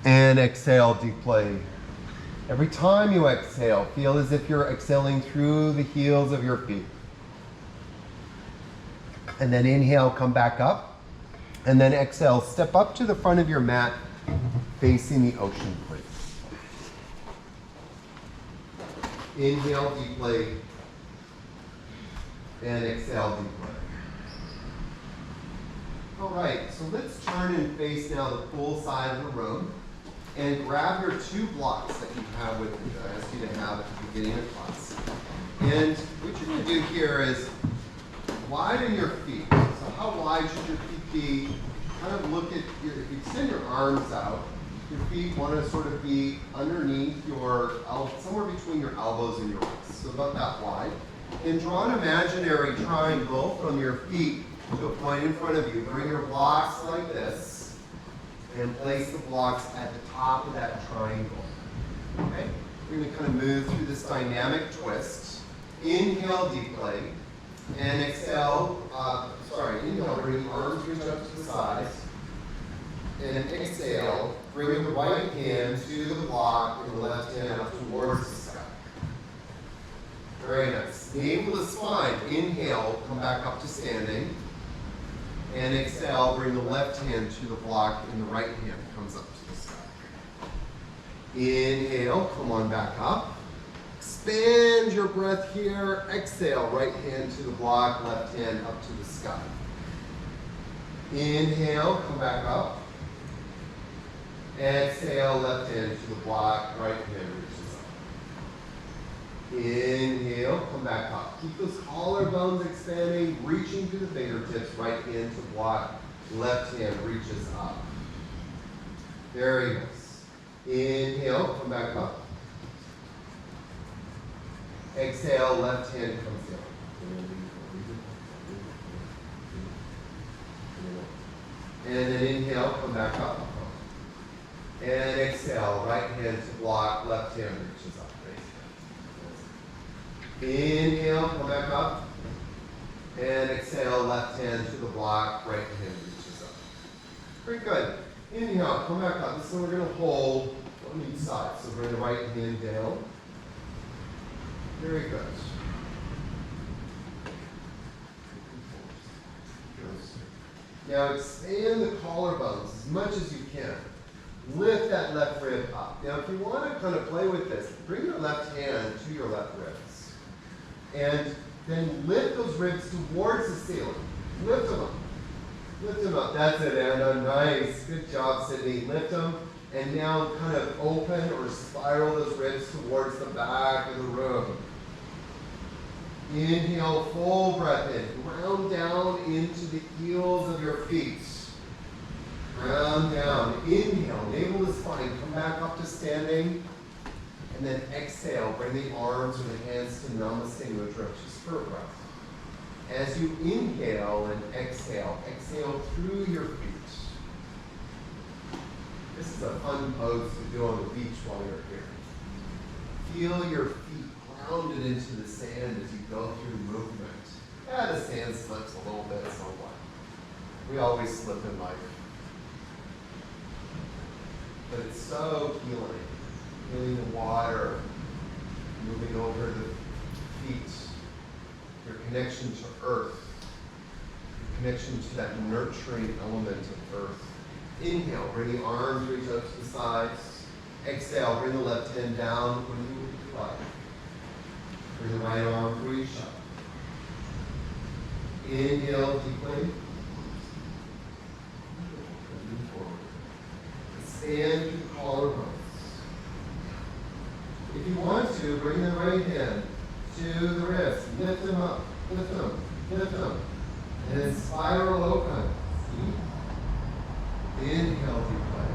And exhale deeply. Every time you exhale, feel as if you're exhaling through the heels of your feet. And then inhale, come back up. And then exhale, step up to the front of your mat, facing the ocean, please. Inhale deeply. And exhale deeply. All right, so let's turn and face now the full side of the room. And grab your 2 blocks that you have with you that I asked you to have at the beginning of class. And what you're going to do here is widen your feet. So how wide should your feet be? Kind of look at your, if you extend your arms out, your feet want to sort of be underneath your, somewhere between your elbows and your wrists. So about that wide. And draw an imaginary triangle from your feet to a point in front of you. Bring your blocks like this. And place the blocks at the top of that triangle. Okay? We're going to kind of move through this dynamic twist. Inhale deeply. And exhale, inhale, bring the arms reach up to the sides. And exhale, bring the right hand to the block and the left hand up towards the sky. Very nice. Navel the spine. Inhale, come back up to standing. And exhale, bring the left hand to the block and the right hand comes up to the sky. Inhale, come on back up. Expand your breath here. Exhale, right hand to the block, left hand up to the sky. Inhale, come back up. Exhale, left hand to the block, right hand reaches up. Inhale, come back up. Keep those collarbones expanding, reaching through the fingertips, right hand to block, left hand reaches up. Very nice. Inhale, come back up. Exhale, left hand comes down. And then inhale, come back up. And exhale, right hand to block, left hand reaches up. Inhale, come back up. And exhale, left hand to the block, right hand reaches up. Very good. Inhale, come back up. This is what we're going to hold on each side. So bring the right hand down. Very good. Now expand the collarbones as much as you can. Lift that left rib up. Now if you want to kind of play with this, bring your left hand to your left ribs. And then lift those ribs towards the ceiling. Lift them up. Lift them up. That's it, Anna. Nice. Good job, Sydney. Lift them. And now kind of open or spiral those ribs towards the back of the room. Inhale, full breath in. Ground down into the heels of your feet. Ground down. Inhale, navel to spine. Come back up to standing. And then exhale, bring the arms or the hands to Namaste Mudra, just for a breath. As you inhale and exhale, exhale through your feet. This is a fun pose to do on the beach while you're here. Feel your feet grounded into the sand as you go through movement. Yeah, the sand slips a little bit, so what? We always slip in life. But it's so healing. Feeling the water, moving over the feet, your connection to earth, your connection to that nurturing element of earth. Inhale, bring the arms reach out to the sides. Exhale, bring the left hand down when you like. Bring the right arm reach up. Inhale deeply. Stand to collarbones. If you want to, bring the right hand to the wrist. Lift them up. Lift them. Lift them. And then spiral open. Inhale deeply.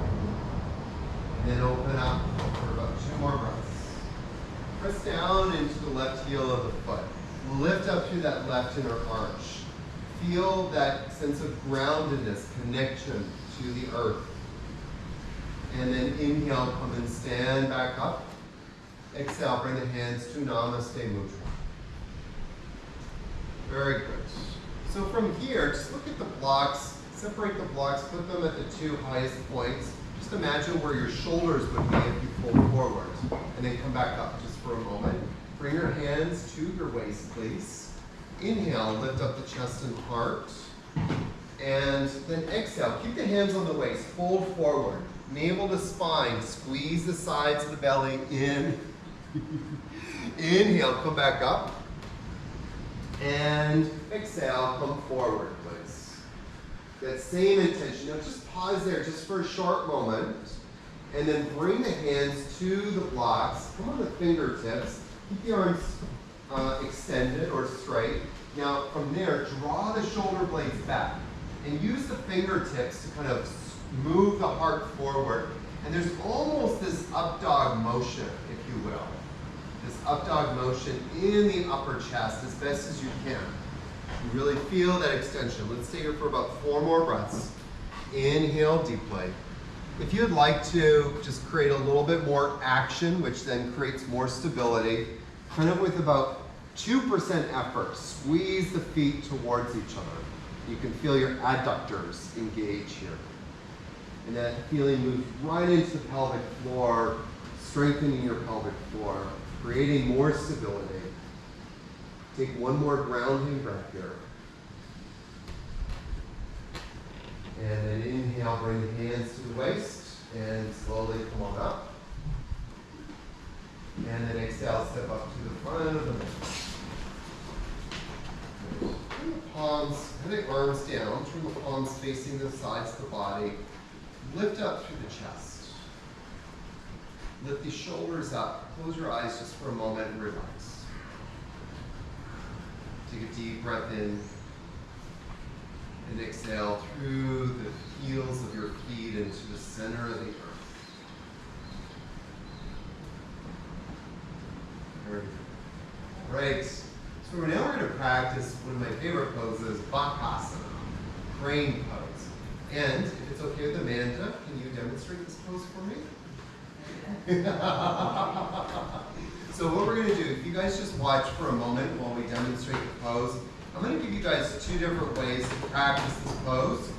And then open up for about 2 more breaths. Press down into the left heel of the foot. Lift up through that left inner arch. Feel that sense of groundedness, connection to the earth. And then inhale, come and stand back up. Exhale, bring the hands to Namaste Mudra. Very good. So from here, just look at the blocks, separate the blocks, put them at the 2 highest points. Just imagine where your shoulders would be if you pull forward. And then come back up just for a moment. Bring your hands to your waist, please. Inhale, lift up the chest and heart. And then exhale, keep the hands on the waist, fold forward. Navel to spine, squeeze the sides of the belly in. Inhale, come back up. And exhale, come forward, please. That same intention. Now just pause there just for a short moment. And then bring the hands to the blocks. Come on the fingertips. Keep the arms extended or straight. Now from there, draw the shoulder blades back. And use the fingertips to kind of move the heart forward. And there's almost this up dog motion, if you will. This up dog motion in the upper chest as best as you can. You really feel that extension. Let's stay here for about 4 more breaths. Inhale deeply. If you'd like to just create a little bit more action, which then creates more stability, kind of with about 2% effort, squeeze the feet towards each other. You can feel your adductors engage here. And that feeling moves right into the pelvic floor, strengthening your pelvic floor, creating more stability. Take 1 more grounding breath here. And then inhale, bring the hands to the waist, and slowly come on up. And then exhale, step up to the front of the mat. Bring the palms, and the arms down, turn the palms facing the sides of the body. Lift up through the chest. Lift the shoulders up. Close your eyes just for a moment and relax. Take a deep breath in. And exhale through the heels of your feet into the center of the earth. Very good. Right. So now we're going to practice one of my favorite poses, Bakasana, crane pose. And if it's okay with Amanda, can you demonstrate this pose for me? So what we're going to do, if you guys just watch for a moment while we demonstrate the pose, I'm going to give you guys 2 different ways to practice this pose.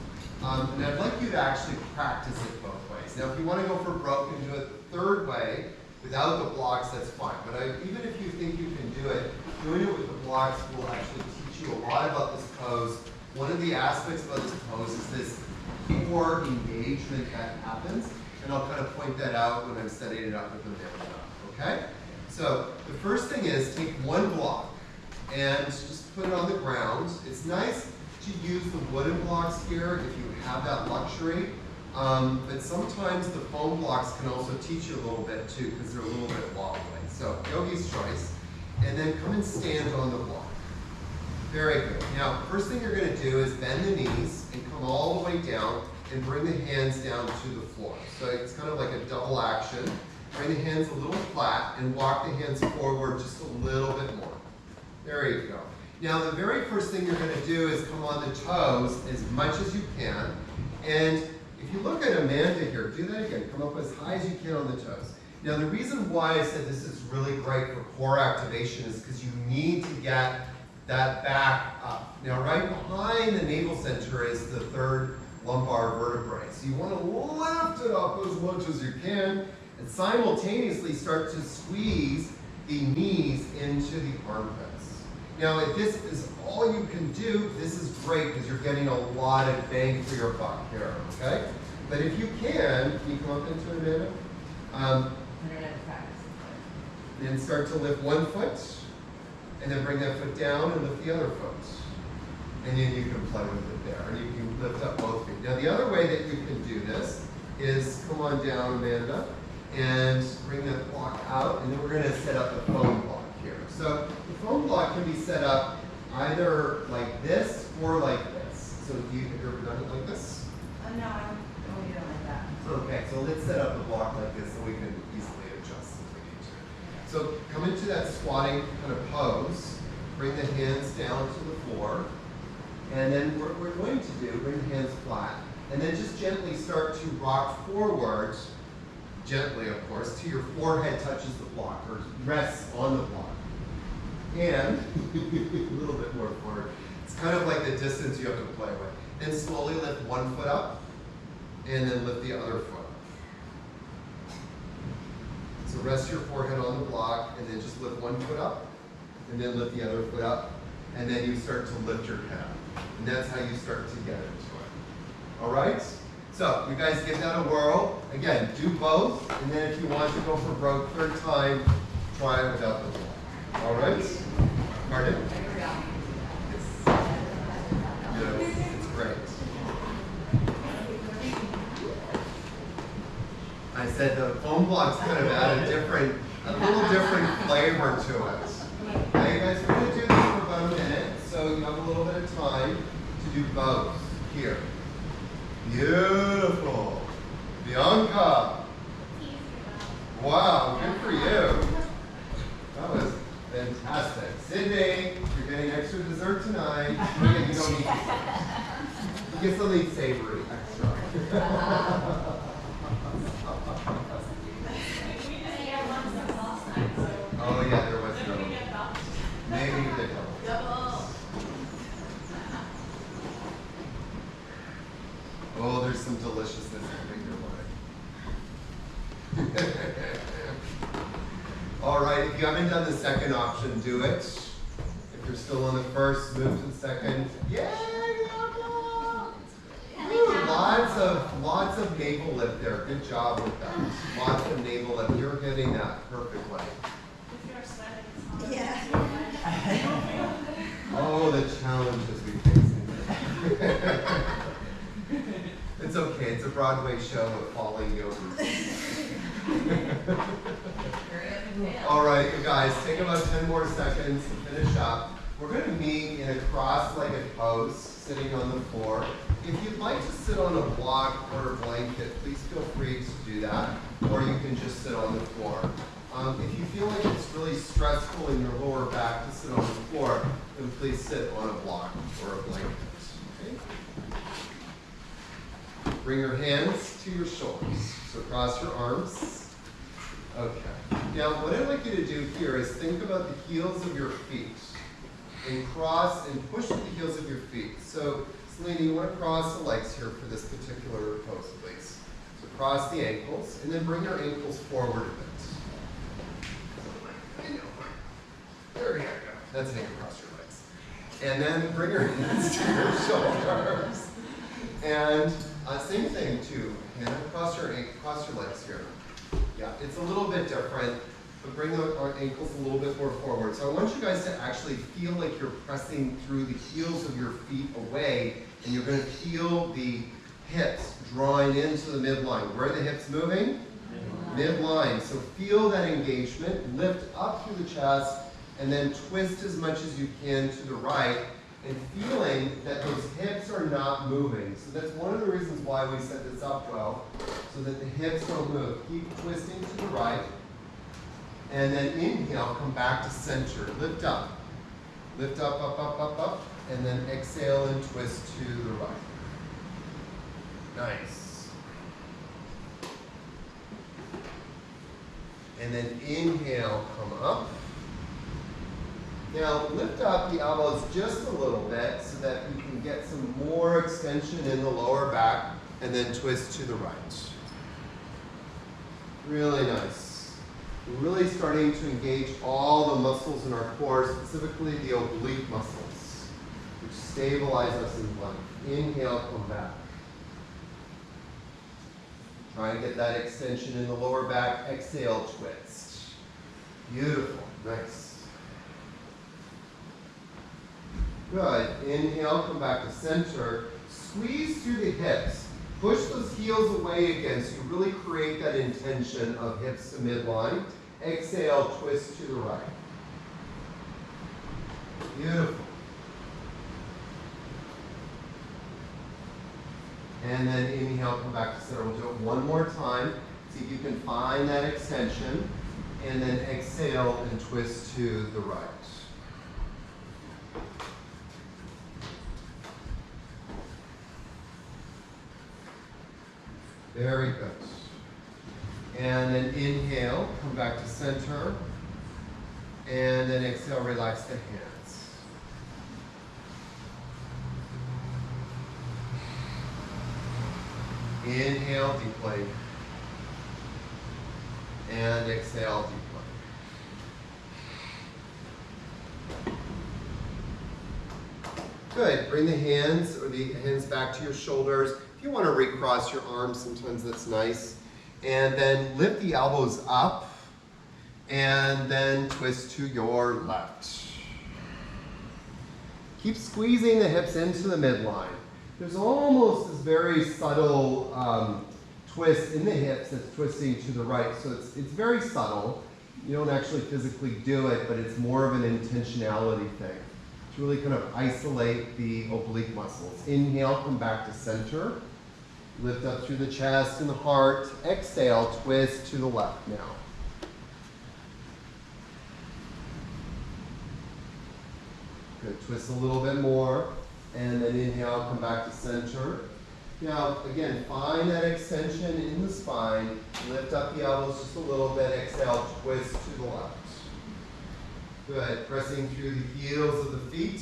And I'd like you to actually practice it both ways. Now if you want to go for broke and do it the 3rd way, without the blocks, that's fine. But even if you think you can do it, doing it with the blocks will actually teach you a lot about this pose. One of the aspects about this pose is this core engagement that happens. And I'll kind of point that out when I'm setting it up with the Amanda. Okay? So the first thing is take 1 block and just put it on the ground. It's nice to to use the wooden blocks here if you have that luxury. But sometimes the foam blocks can also teach you a little bit too, because they're a little bit wobbly. So yogi's choice. And then come and stand on the block. Very good. Now, first thing you're going to do is bend the knees and come all the way down and bring the hands down to the floor. So it's kind of like a double action. Bring the hands a little flat and walk the hands forward just a little bit more. There you go. Now, the very first thing you're going to do is come on the toes as much as you can. And if you look at Amanda here, do that again. Come up as high as you can on the toes. Now, the reason why I said this is really great for core activation is because you need to get that back up. Now, right behind the navel center is the third lumbar vertebrae. So you want to lift it up as much as you can and simultaneously start to squeeze the knees into the armpits. Now, if this is all you can do, this is great because you're getting a lot of bang for your buck here, okay? But if you can you come up into it, Amanda? Then start to lift one foot, and then bring that foot down and lift the other foot. And then you can play with it there, and you can lift up both feet. Now the other way that you can do this is come on down, Amanda, and bring that block out, and then we're going to set up the foam block here. So the foam block can be set up either like this or like this. So have you ever done it like this? No, I don't do it like that. Okay, so let's set up the block like this so we can easily adjust if we need to. So come into that squatting kind of pose, bring the hands down to the floor, and then what we're going to do, bring the hands flat, and then just gently start to rock forward, gently of course, till your forehead touches the block, or rests on the block. And a little bit more forward. It's kind of like the distance you have to play with. Then slowly lift one foot up, and then lift the other foot up. So rest your forehead on the block, and then just lift one foot up, and then lift the other foot up, and then you start to lift your head. And that's how you start to get into it. All right? So you guys give that a whirl. Again, do both, and then if you want to go for broke third time, try it without the block. All right? Pardon? It's great. I said the foam blocks kind of add a little different flavor to it. Now you guys are going to do this for about a minute, so you have a little bit of time to do both here. Beautiful. Bianca. Wow, good for you. That was fantastic. Sydney, you're getting extra dessert tonight. You don't need to. You get something savory extra. Oh yeah, there was no. Maybe they don't. Oh, there's some deliciousness coming your way. All right, if you haven't done the second option, do it. If you're still on the first, move to the second. Yay! Lots of navel lift there. Good job with that. Lots of navel lift. You're hitting that perfectly. Yeah. Oh, the challenges we face. It's okay. It's a Broadway show of falling yogis. All right, you guys, take about 10 more seconds to finish up. We're going to meet in a cross-legged pose, sitting on the floor. If you'd like to sit on a block or a blanket, please feel free to do that, or you can just sit on the floor. If you feel like it's really stressful in your lower back to sit on the floor, then please sit on a block or a blanket. Okay? Bring your hands to your shoulders. So cross your arms. Okay. Now, what I'd like you to do here is think about the heels of your feet and cross and push with the heels of your feet. So, Selena, you want to cross the legs here for this particular pose, please. So cross the ankles, and then bring your ankles forward a bit. There we go. That's how you cross your legs. And then bring your hands to your shoulders. And same thing too. Hand across your legs here. Yeah, it's a little bit different. but bring our ankles a little bit more forward. So I want you guys to actually feel like you're pressing through the heels of your feet away, and you're going to feel the hips drawing into the midline. Where are the hips moving? Midline. So feel that engagement. Lift up through the chest, and then twist as much as you can to the right, and feeling that those hips are not moving. So that's one of the reasons why we set this up well, so that the hips don't move. Keep twisting to the right. And then inhale, come back to center. Lift up. Lift up, up, up, up, up. And then exhale and twist to the right. Nice. And then inhale, come up. Now lift up the elbows just a little bit so that you can get some more extension in the lower back, and then twist to the right. Really nice. We're really starting to engage all the muscles in our core, specifically the oblique muscles, which stabilize us in plank. Inhale, come back. Try and get that extension in the lower back. Exhale, twist. Beautiful. Nice. Good. Inhale, come back to center. Squeeze through the hips. Push those heels away again so you really create that intention of hips to midline. Exhale, twist to the right. Beautiful. And then inhale, come back to center. We'll do it one more time. See if you can find that extension. And then exhale and twist to the right. Very good. And then inhale, come back to center. And then exhale, relax the hands. Inhale deeply. And exhale deeply. Good. Bring the hands back to your shoulders. If you want to recross your arms, sometimes that's nice. And then lift the elbows up, and then twist to your left. Keep squeezing the hips into the midline. There's almost this very subtle twist in the hips that's twisting to the right. So it's very subtle. You don't actually physically do it, but it's more of an intentionality thing to really kind of isolate the oblique muscles. Inhale, come back to center. Lift up through the chest and the heart. Exhale, twist to the left now. Good, twist a little bit more. And then inhale, come back to center. Now, again, find that extension in the spine. Lift up the elbows just a little bit. Exhale, twist to the left. Good, pressing through the heels of the feet.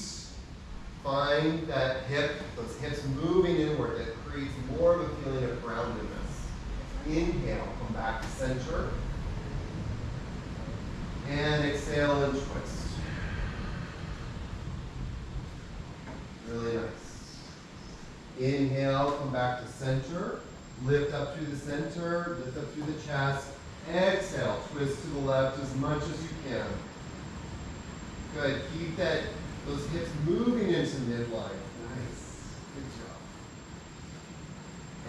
Find that hip, those hips moving inward. That creates more of a feeling of groundedness. Inhale, come back to center. And exhale and twist. Really nice. Inhale, come back to center. Lift up through the center, lift up through the chest. Exhale, twist to the left as much as you can. Good, keep those hips moving into midline. Nice, good job.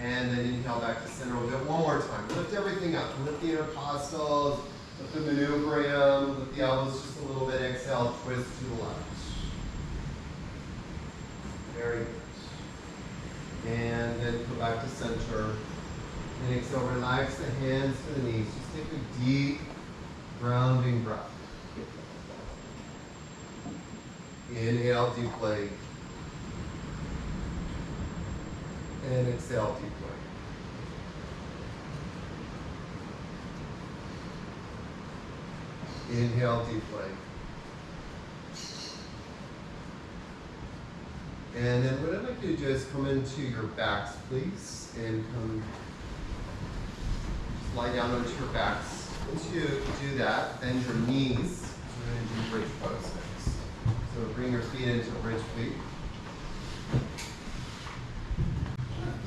And then inhale back to center. We'll do it one more time. Lift everything up. Lift the intercostals, lift the manubrium, lift the elbows just a little bit. Exhale, twist to the left. Very good. And then come back to center. And exhale, relax the hands to the knees. Just take a deep, grounding breath. Inhale deeply. And exhale deeply. Inhale deeply. And then what I'd like you to do is come into your backs, please, and come just lie down onto your backs. Once you do that, bend your knees. We're going to do bridge pose next. So bring your feet into bridge feet.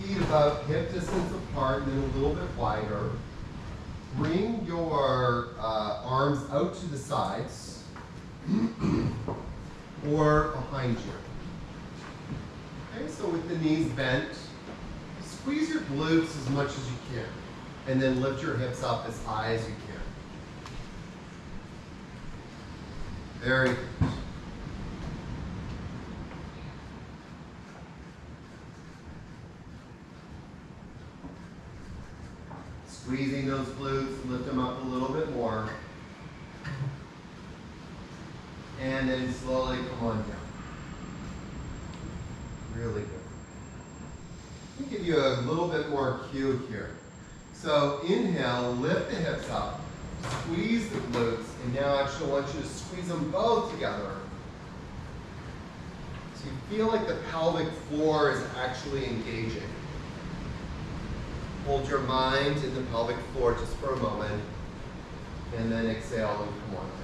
Feet about hip distance apart, and then a little bit wider. bring your arms out to the sides or behind you. Okay, so with the knees bent, squeeze your glutes as much as you can, and then lift your hips up as high as you can. Very good. Squeezing those glutes, lift them up a little bit more. And then slowly come on down. Really good. Let me give you a little bit more cue here. So inhale, lift the hips up, squeeze the glutes, and now actually I want you to squeeze them both together. So you feel like the pelvic floor is actually engaging. Hold your mind in the pelvic floor just for a moment, and then exhale and come on down.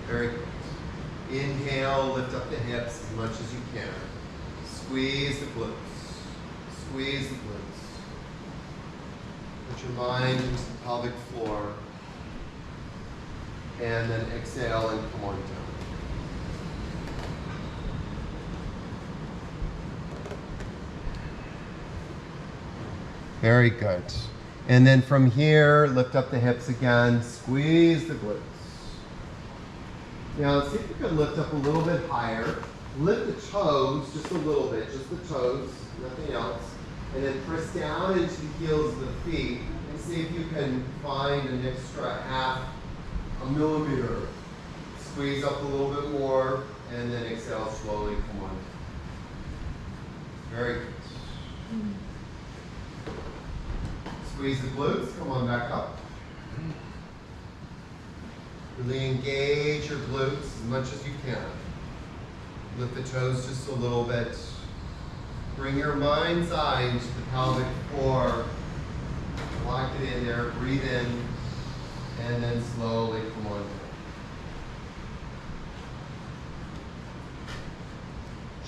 Very good. Inhale, lift up the hips as much as you can. Squeeze the glutes. Squeeze the glutes. Put your mind into the pelvic floor, and then exhale and come on down. Very good. And then from here, lift up the hips again, squeeze the glutes. Now see if you can lift up a little bit higher. Lift the toes just a little bit, just the toes, nothing else. And then press down into the heels of the feet and see if you can find an extra half a millimeter. Squeeze up a little bit more and then exhale slowly, come on. Very good. Squeeze the glutes, come on back up. Really engage your glutes as much as you can. Lift the toes just a little bit. Bring your mind's eye into the pelvic floor. Lock it in there, breathe in, and then slowly come on down.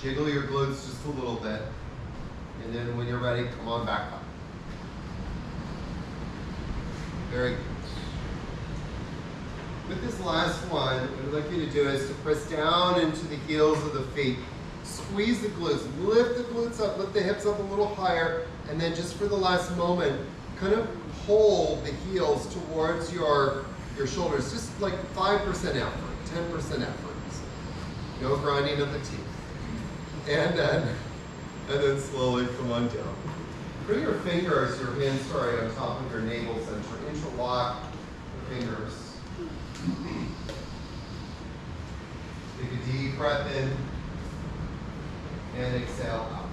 Jiggle your glutes just a little bit, and then when you're ready, come on back up. Very good. With this last one, what I'd like you to do is to press down into the heels of the feet. Squeeze the glutes, lift the glutes up, lift the hips up a little higher, and then just for the last moment, kind of hold the heels towards your shoulders, just like 5% effort, 10% effort. No grinding of the teeth. And then slowly come on down. Bring your fingers, your hands, on top of your navel center. Interlock the fingers. Take a deep breath in and exhale out.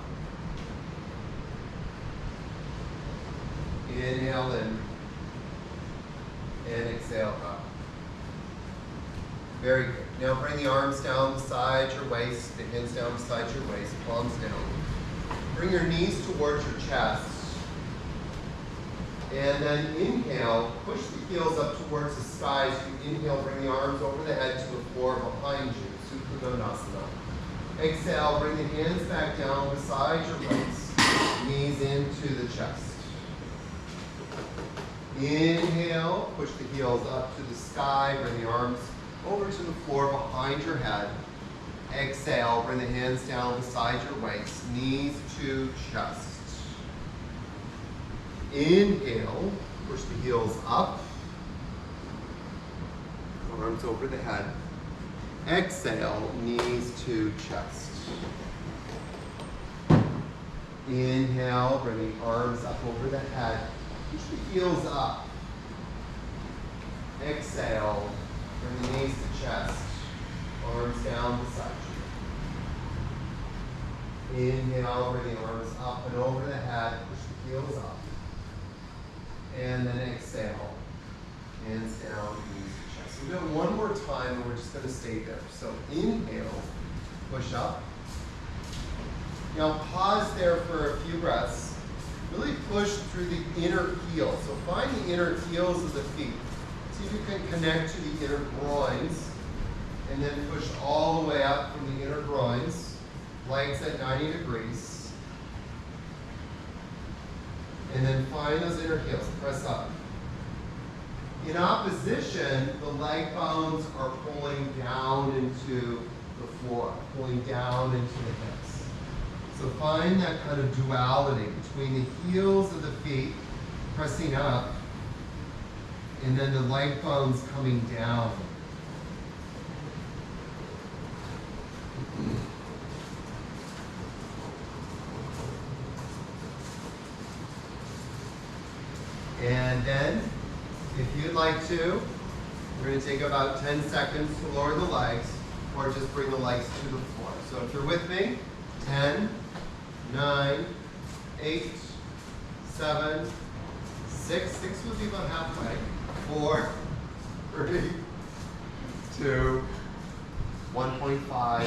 Inhale in and exhale out. Very good. Now bring the arms down beside your waist, the hands down beside your waist, palms down. Bring your knees towards your chest. And then inhale, push the heels up towards the sky. As you inhale, bring the arms over the head to the floor behind you, Supta Dandasana. Exhale, bring the hands back down beside your waist, knees into the chest. Inhale, push the heels up to the sky, bring the arms over to the floor behind your head. Exhale, bring the hands down beside your waist, knees to chest. Inhale, push the heels up, arms over the head. Exhale, knees to chest. Inhale, bring the arms up over the head. Push the heels up. Exhale, bring the knees to chest. Arms down beside you. Inhale, bring the arms up and over the head. Push the heels up. And then exhale. Hands down, knees to chest. We'll do it one more time and we're just going to stay there. So inhale, push up. Now pause there for a few breaths. Really push through the inner heel. So find the inner heels of the feet. See if you can connect to the inner groins. And then push all the way up from the inner groins. legs at 90 degrees. And then find those inner heels, press up. In opposition, the leg bones are pulling down into the floor, pulling down into the hips. So find that kind of duality between the heels of the feet pressing up and then the leg bones coming down. And then, if you'd like to, we're going to take about 10 seconds to lower the legs, or just bring the legs to the floor. So if you're with me, 10, 9, 8, 7, 6 would be about halfway, 4, 3, 2, 1.5,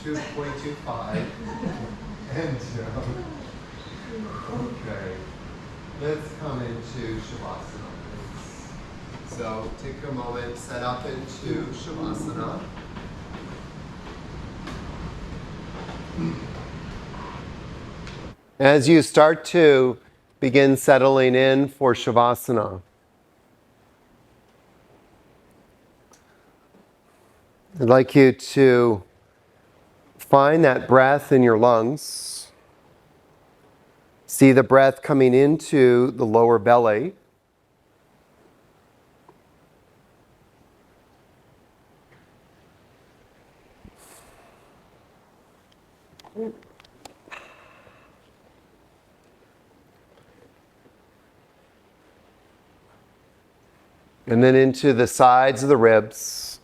2.25, and 2. Okay. Let's come into Shavasana, please. So take a moment, set up into Shavasana. As you start to begin settling in for Shavasana, I'd like you to find that breath in your lungs. See the breath coming into the lower belly. And then into the sides of the ribs.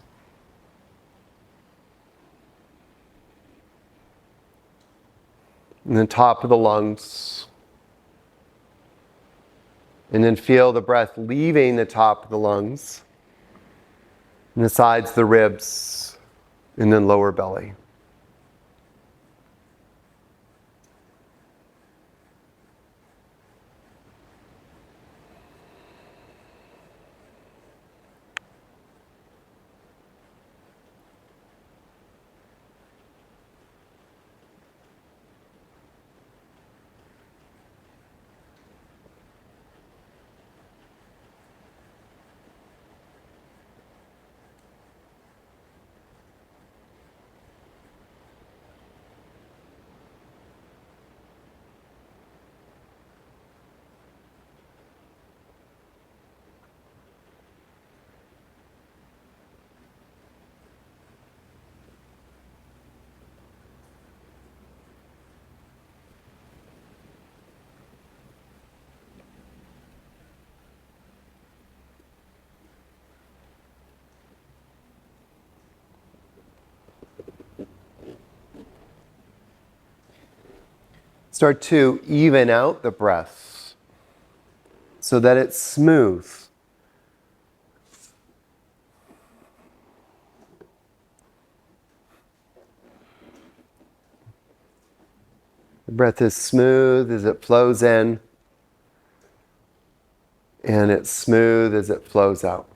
And the top of the lungs. And then feel the breath leaving the top of the lungs, and the sides of the ribs, and then lower belly. Start to even out the breath so that it's smooth. The breath is smooth as it flows in, and it's smooth as it flows out.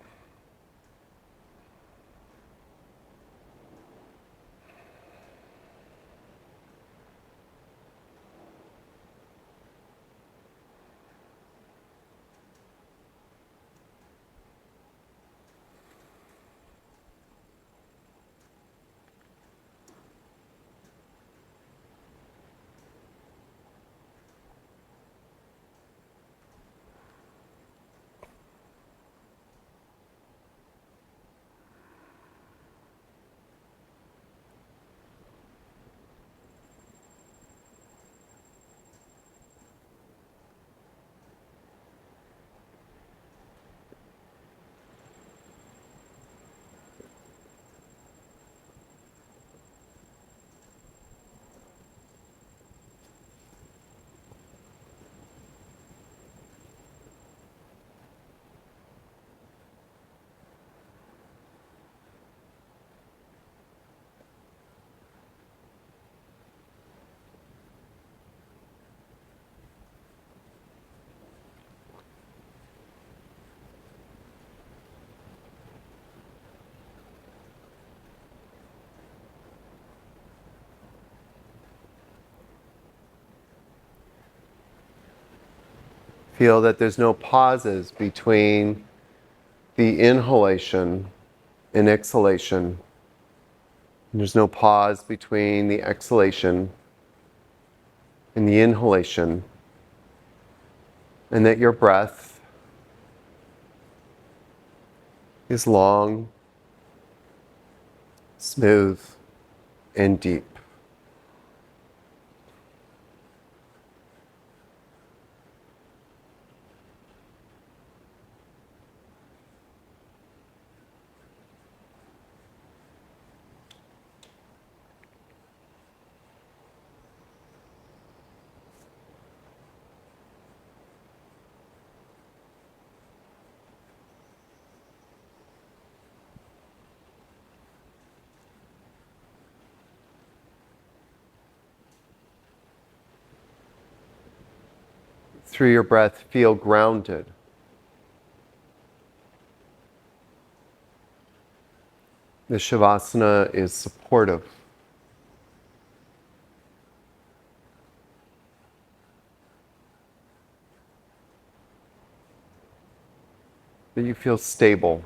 Feel that there's no pauses between the inhalation and exhalation. There's no pause between the exhalation and the inhalation. And that your breath is long, smooth, and deep. Through your breath, feel grounded. The Shavasana is supportive. That you feel stable.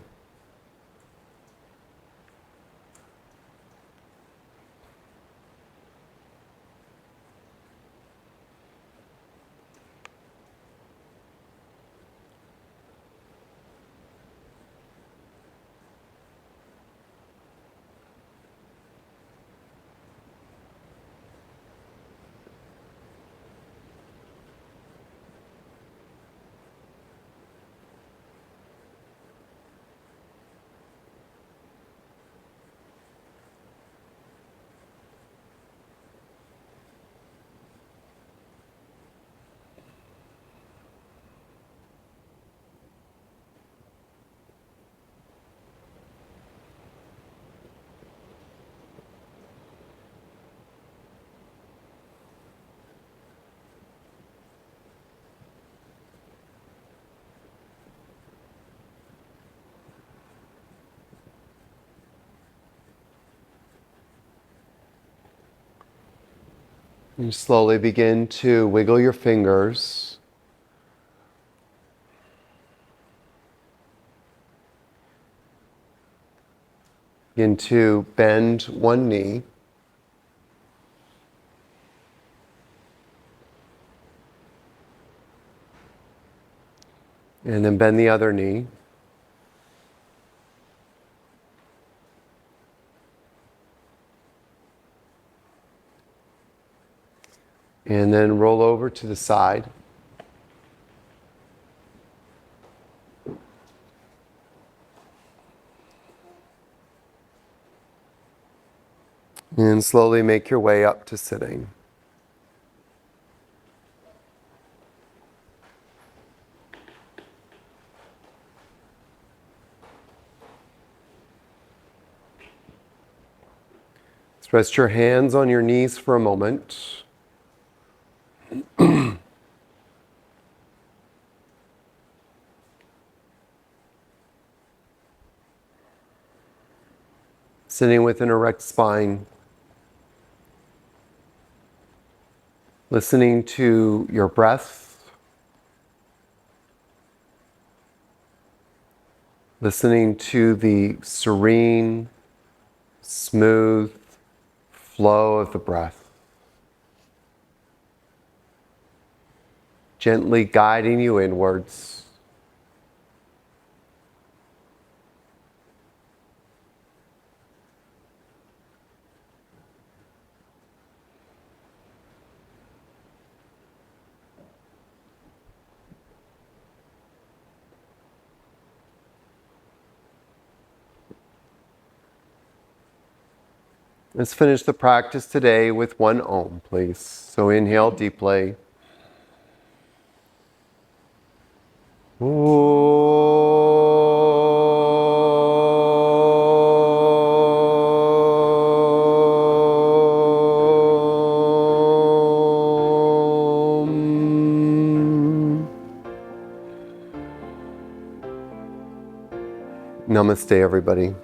You slowly begin to wiggle your fingers. Begin to bend one knee. And then bend the other knee. And then roll over to the side. And slowly make your way up to sitting. Let's rest your hands on your knees for a moment. Sitting with an erect spine. Listening to your breath. Listening to the serene, smooth flow of the breath. Gently guiding you inwards. Let's finish the practice today with one Om, please. So inhale deeply. Namaste, everybody.